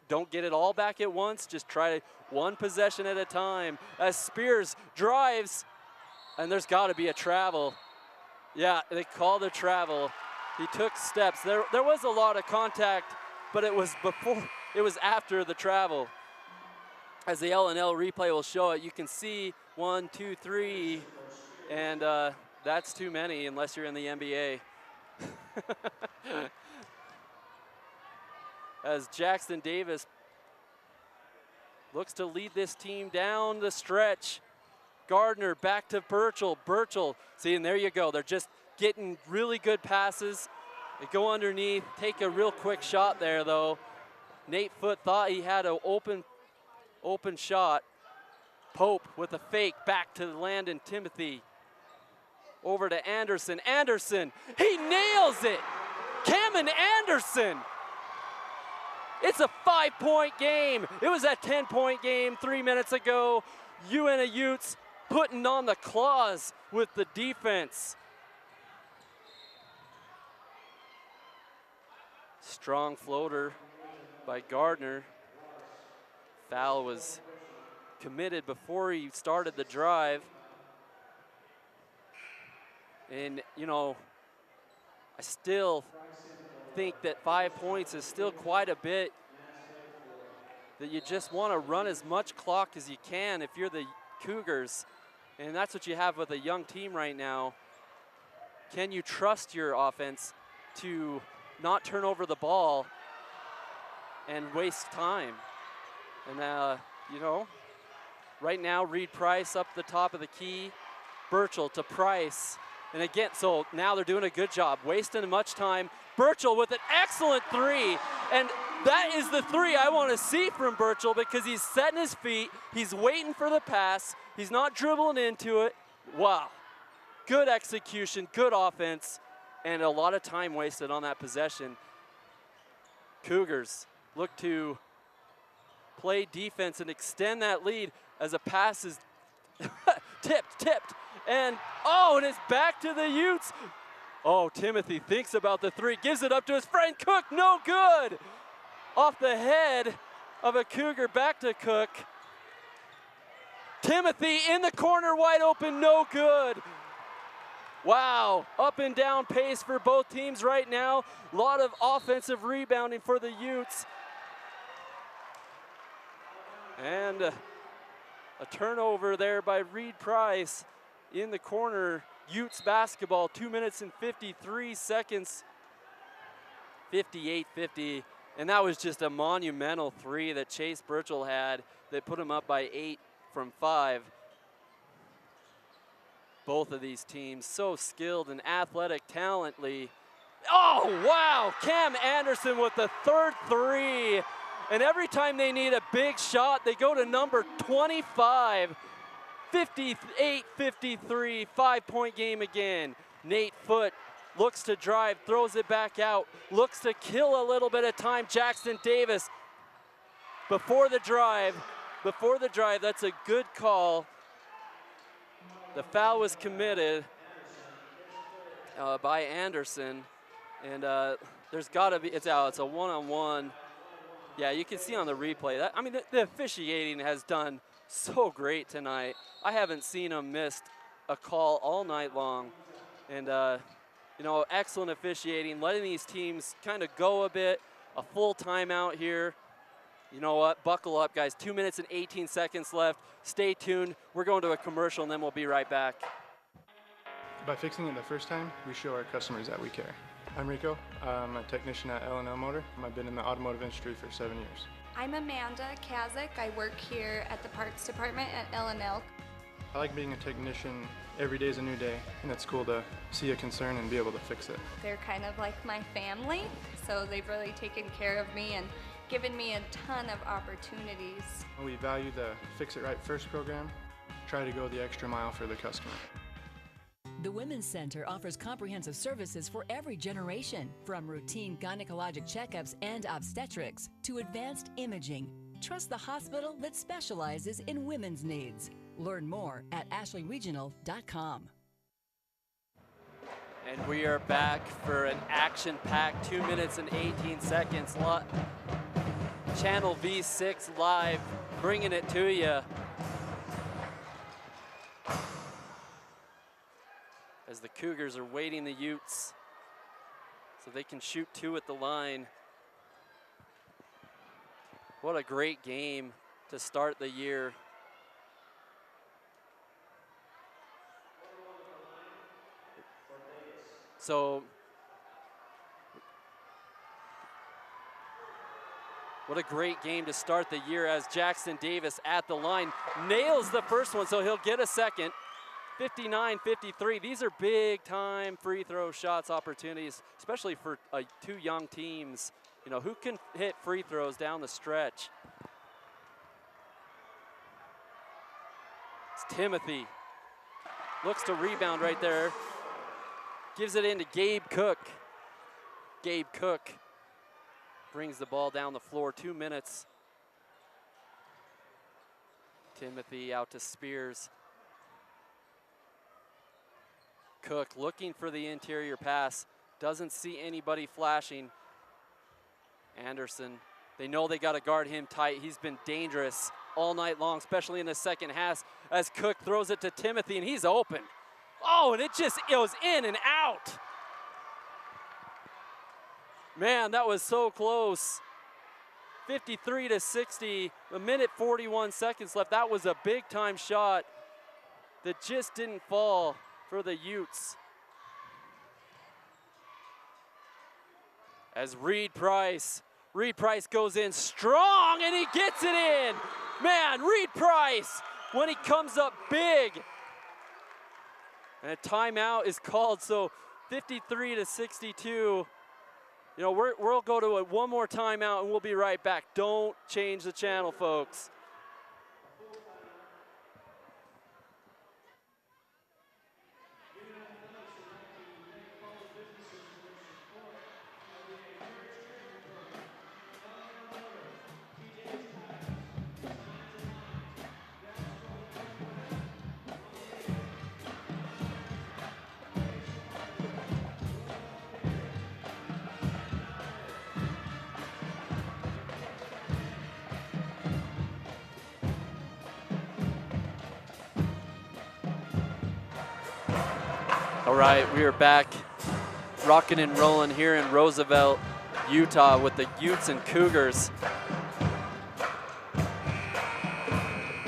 don't get it all back at once. Just try one possession at a time. As Spears drives, and there's got to be a travel. Yeah, they called a travel. He took steps. There was a lot of contact, but it was after the travel. As the L&L replay will show it, you can see 1, 2, 3, and that's too many unless you're in the NBA. As Jackson Davis looks to lead this team down the stretch. Gardner back to Burchell. Burchell, see, and there you go. They're just getting really good passes. They go underneath, take a real quick shot there, though. Nate Foote thought he had an open shot. Pope with a fake back to Landon Timothy. Over to Anderson. Anderson, he nails it! Cameron Anderson! It's a 5-point game. It was a 10-point game 3 minutes ago. Uintah Utes putting on the claws with the defense. Strong floater by Gardner. Foul was committed before he started the drive. And, you know, I still think that 5 points is still quite a bit, that you just want to run as much clock as you can if you're the Cougars. And that's what you have with a young team right now. Can you trust your offense to not turn over the ball and waste time? And, you know, right now, Reed Price up the top of the key. Burchell to Price. And again, so now they're doing a good job, wasting much time. Burchell with an excellent three. And that is the three I want to see from Burchell, because he's setting his feet. He's waiting for the pass. He's not dribbling into it. Wow. Good execution, good offense, and a lot of time wasted on that possession. Cougars look to play defense and extend that lead as a pass is tipped, and oh, and it's back to the Utes. Oh, Timothy thinks about the three, gives it up to his friend Cook, no good. Off the head of a Cougar, back to Cook. Timothy in the corner, wide open, no good. Wow, up and down pace for both teams right now. A lot of offensive rebounding for the Utes. And a turnover there by Reed Price in the corner. Utes basketball, 2 minutes and 53 seconds. 58-50, and that was just a monumental three that Chase Burchell had that put him up by 8 from 5. Both of these teams so skilled and athletic, talently. Oh, wow, Cam Anderson with the third three. And every time they need a big shot, they go to number 25. 58-53, 5-point game again. Nate Foote looks to drive, throws it back out, looks to kill a little bit of time. Jackson Davis before the drive, that's a good call. The foul was committed by Anderson, and there's gotta be, it's out, it's a one-on-one. Yeah, you can see on the replay, that, I mean, the officiating has done so great tonight. I haven't seen them missed a call all night long. And, you know, excellent officiating, letting these teams kind of go a bit, a full timeout here. You know what, buckle up, guys. 2 minutes and 18 seconds left. Stay tuned. We're going to a commercial, and then we'll be right back. By fixing it the first time, we show our customers that we care. I'm Rico. I'm a technician at L&L Motor. I've been in the automotive industry for 7 years. I'm Amanda Kazik. I work here at the parts department at L&L. I like being a technician. Every day is a new day, and it's cool to see a concern and be able to fix it. They're kind of like my family, so they've really taken care of me and given me a ton of opportunities. We value the Fix It Right First program, try to go the extra mile for the customer. The Women's Center offers comprehensive services for every generation, from routine gynecologic checkups and obstetrics to advanced imaging. Trust the hospital that specializes in women's needs. Learn more at ashleyregional.com. And we are back for an action-packed 2 minutes and 18 seconds. Channel V6 Live, bringing it to you. As the Cougars are waiting the Utes so they can shoot two at the line. What a great game to start the year. So What a great game to start the year as Jackson Davis at the line nails the first one, so he'll get a second. 59-53. These are big time free throw shots opportunities, especially for two young teams. You know, who can hit free throws down the stretch? It's Timothy. Looks to rebound right there. Gives it into Gabe Cook. Gabe Cook brings the ball down the floor. 2 minutes. Timothy out to Spears. Cook looking for the interior pass. Doesn't see anybody flashing. Anderson, they know they got to guard him tight. He's been dangerous all night long, especially in the second half, as Cook throws it to Timothy, and he's open. Oh, and it was in and out. Man, that was so close. 53-60, a minute 41 seconds left. That was a big time shot that just didn't fall for the Utes. As Reed Price goes in strong and he gets it in. Man, Reed Price, when he comes up big. And a timeout is called, so 53-62. You know, we'll go to one more timeout and we'll be right back. Don't change the channel, folks. All right, we are back rocking and rolling here in Roosevelt, Utah with the Utes and Cougars.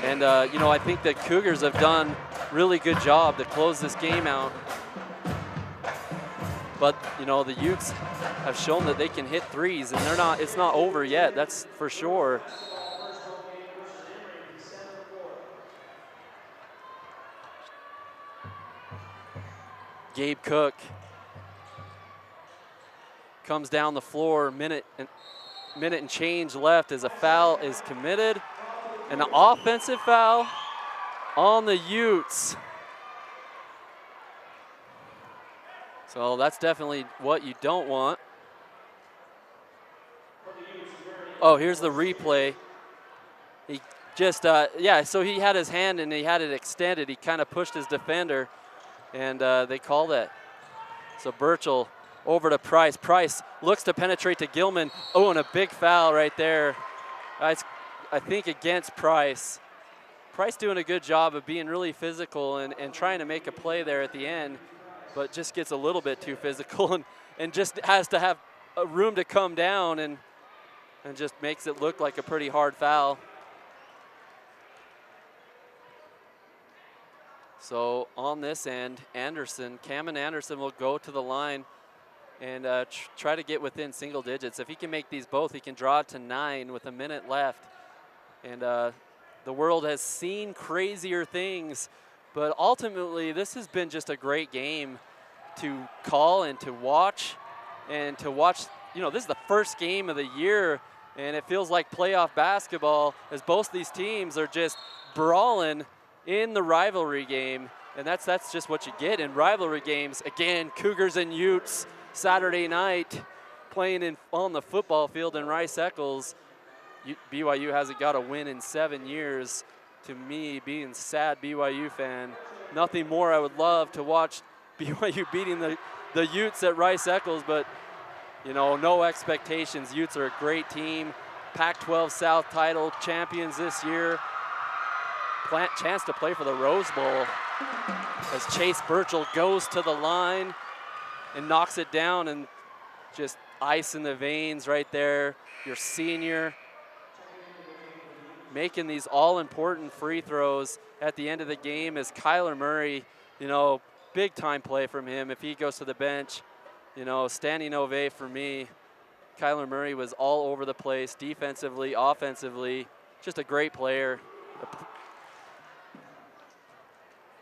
And, you know, I think the Cougars have done really good job to close this game out. But, you know, the Utes have shown that they can hit threes, and it's not over yet, that's for sure. Gabe Cook comes down the floor, minute and change left as a foul is committed. An offensive foul on the Utes. So that's definitely what you don't want. Oh, here's the replay. He just, yeah, so he had his hand and he had it extended. He kind of pushed his defender. And they call that. So Burchell over to Price. Price looks to penetrate to Gilman. Oh, and a big foul right there. I think against Price. Price doing a good job of being really physical and trying to make a play there at the end, but just gets a little bit too physical and just has to have a room to come down and just makes it look like a pretty hard foul. So on this end, Cameron Anderson will go to the line and try to get within single digits. If he can make these both, he can draw it to 9 with a minute left. And the world has seen crazier things, but ultimately this has been just a great game to call and to watch. You know, this is the first game of the year, and it feels like playoff basketball as both these teams are just brawling in the rivalry game, and that's just what you get in rivalry games. Again, Cougars and Utes Saturday night playing on the football field in Rice-Eccles. BYU hasn't got a win in 7 years. To me, being a sad BYU fan, nothing more I would love to watch BYU beating the Utes at Rice-Eccles, but you know, no expectations. Utes are a great team. Pac-12 South title champions this year. Chance to play for the Rose Bowl as Chase Burchell goes to the line and knocks it down, and just ice in the veins right there. Your senior making these all-important free throws at the end of the game as Kyler Murray, you know, big time play from him. If he goes to the bench, you know, standing ovation for me. Kyler Murray was all over the place, defensively, offensively, just a great player.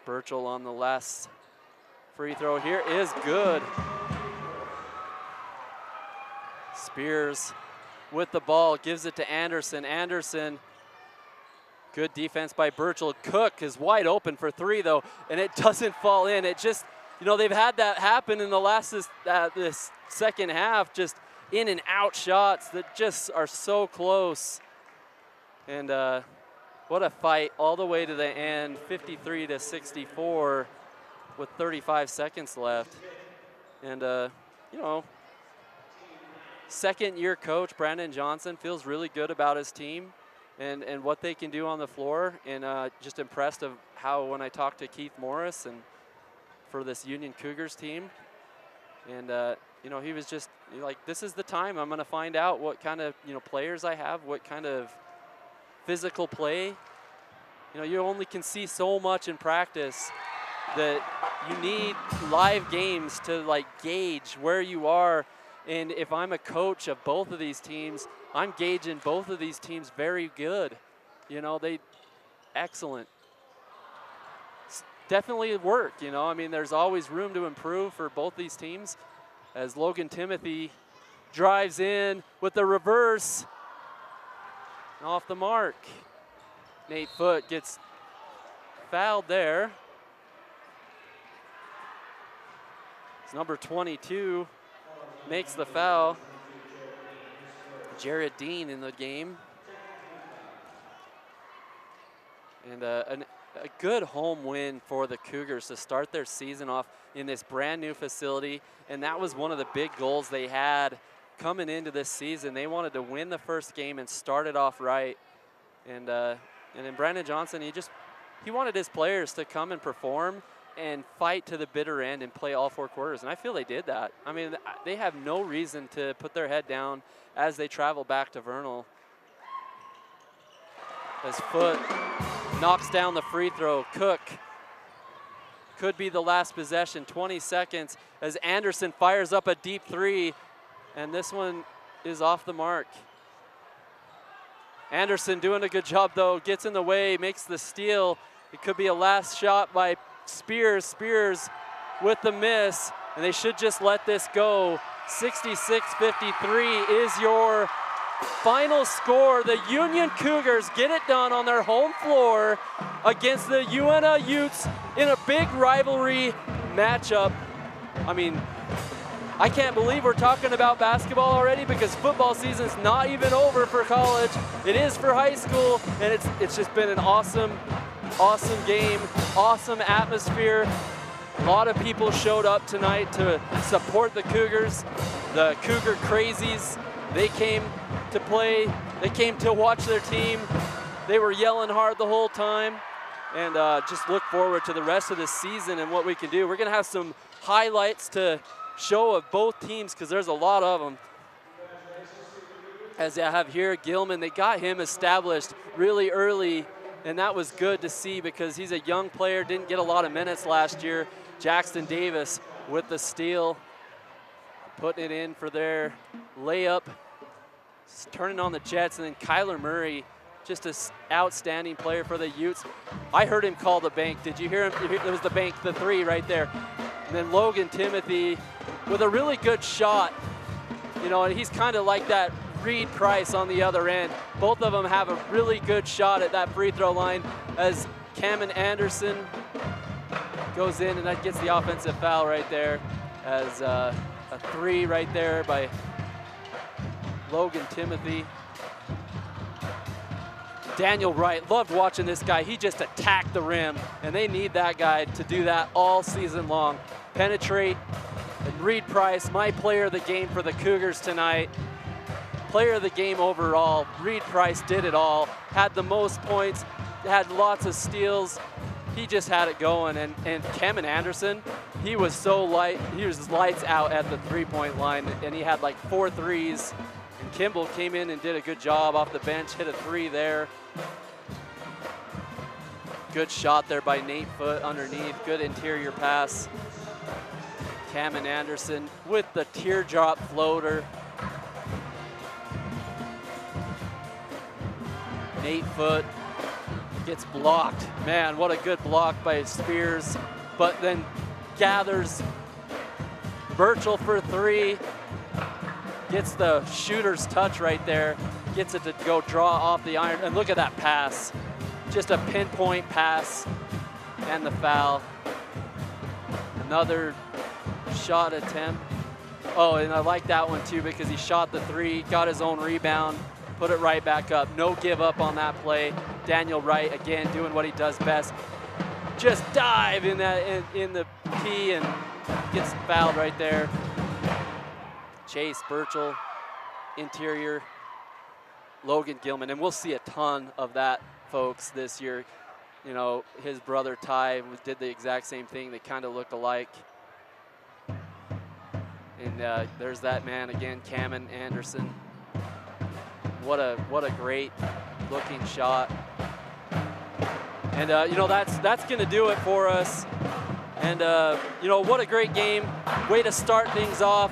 Burchell on the last free throw here is good. Spears with the ball, gives it to Anderson. Anderson, good defense by Burchell. Cook is wide open for three though, and it doesn't fall in. It just, you know, they've had that happen in the last this second half, just in and out shots that just are so close. And what a fight all the way to the end, 53-64 with 35 seconds left. And, you know, second-year coach Brandon Johnson feels really good about his team and what they can do on the floor. And just impressed of how when I talked to Keith Morris and for this Union Cougars team. And, you know, he was just like, this is the time I'm going to find out what kind of, you know, players I have, what kind of physical play. You know, you only can see so much in practice that you need live games to like gauge where you are. And if I'm a coach of both of these teams, I'm gauging both of these teams very good. You know, they excellent. Definitely work, you know. I mean, there's always room to improve for both these teams as Logan Timothy drives in with the reverse. Off the mark. Nate Foote gets fouled there. It's number 22 makes the foul. Jared Dean in the game. And a good home win for the Cougars to start their season off in this brand new facility. And that was one of the big goals they had coming into this season. They wanted to win the first game and start it off right. And then Brandon Johnson, he wanted his players to come and perform and fight to the bitter end and play all four quarters. And I feel they did that. I mean, they have no reason to put their head down as they travel back to Vernal. As Foote knocks down the free throw. Cook could be the last possession, 20 seconds, as Anderson fires up a deep three, and this one is off the mark. Anderson doing a good job though, gets in the way, makes the steal. It could be a last shot by Spears. Spears with the miss, and they should just let this go. 66-53 is your final score. The Union Cougars get it done on their home floor against the Uintah Utes in a big rivalry matchup. I mean, I can't believe we're talking about basketball already because football season's not even over for college. It is for high school, and it's just been an awesome game, awesome atmosphere. A lot of people showed up tonight to support the Cougars, the Cougar Crazies. They came to play, they came to watch their team. They were yelling hard the whole time, and just look forward to the rest of the season and what we can do. We're gonna have some highlights to show of both teams because there's a lot of them. As I have here, Gilman, they got him established really early, and that was good to see because he's a young player, didn't get a lot of minutes last year. Jackson Davis with the steal, putting it in for their layup, turning on the Jets, and then Kyler Murray, just an outstanding player for the Utes. I heard him call the bank. Did you hear him? It was the bank, the three right there. And then Logan Timothy with a really good shot. You know, and he's kind of like that Reed Price on the other end. Both of them have a really good shot at that free throw line as Cameron Anderson goes in, and that gets the offensive foul right there as a three right there by Logan Timothy. Daniel Wright, loved watching this guy. He just attacked the rim, and they need that guy to do that all season long. Penetrate. And Reed Price, my player of the game for the Cougars tonight. Player of the game overall. Reed Price did it all. Had the most points, had lots of steals. He just had it going. And Cameron Anderson, he was so light. He was lights out at the three-point line, and he had like 4 threes. And Kimball came in and did a good job off the bench, hit a 3 there. Good shot there by Nate Foote underneath. Good interior pass. Cameron Anderson with the teardrop floater. 8 foot, gets blocked. Man, what a good block by Spears, but then gathers Birchall for 3, gets the shooter's touch right there, gets it to go draw off the iron, and look at that pass. Just a pinpoint pass, and the foul. Another shot attempt. Oh, and I like that one too because he shot the 3, got his own rebound, put it right back up. No give up on that play. Daniel Wright, again, doing what he does best. Just dive in that in the key and gets fouled right there. Chase Birchall, interior, Logan Gilman, and we'll see a ton of that, folks, this year. You know, his brother Ty did the exact same thing. They kind of look alike. And there's that man again, Cameron Anderson. What a great looking shot. And you know, that's going to do it for us. And you know, what a great game. Way to start things off.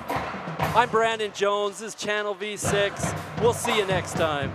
I'm Brandon Jones. This is Channel V6. We'll see you next time.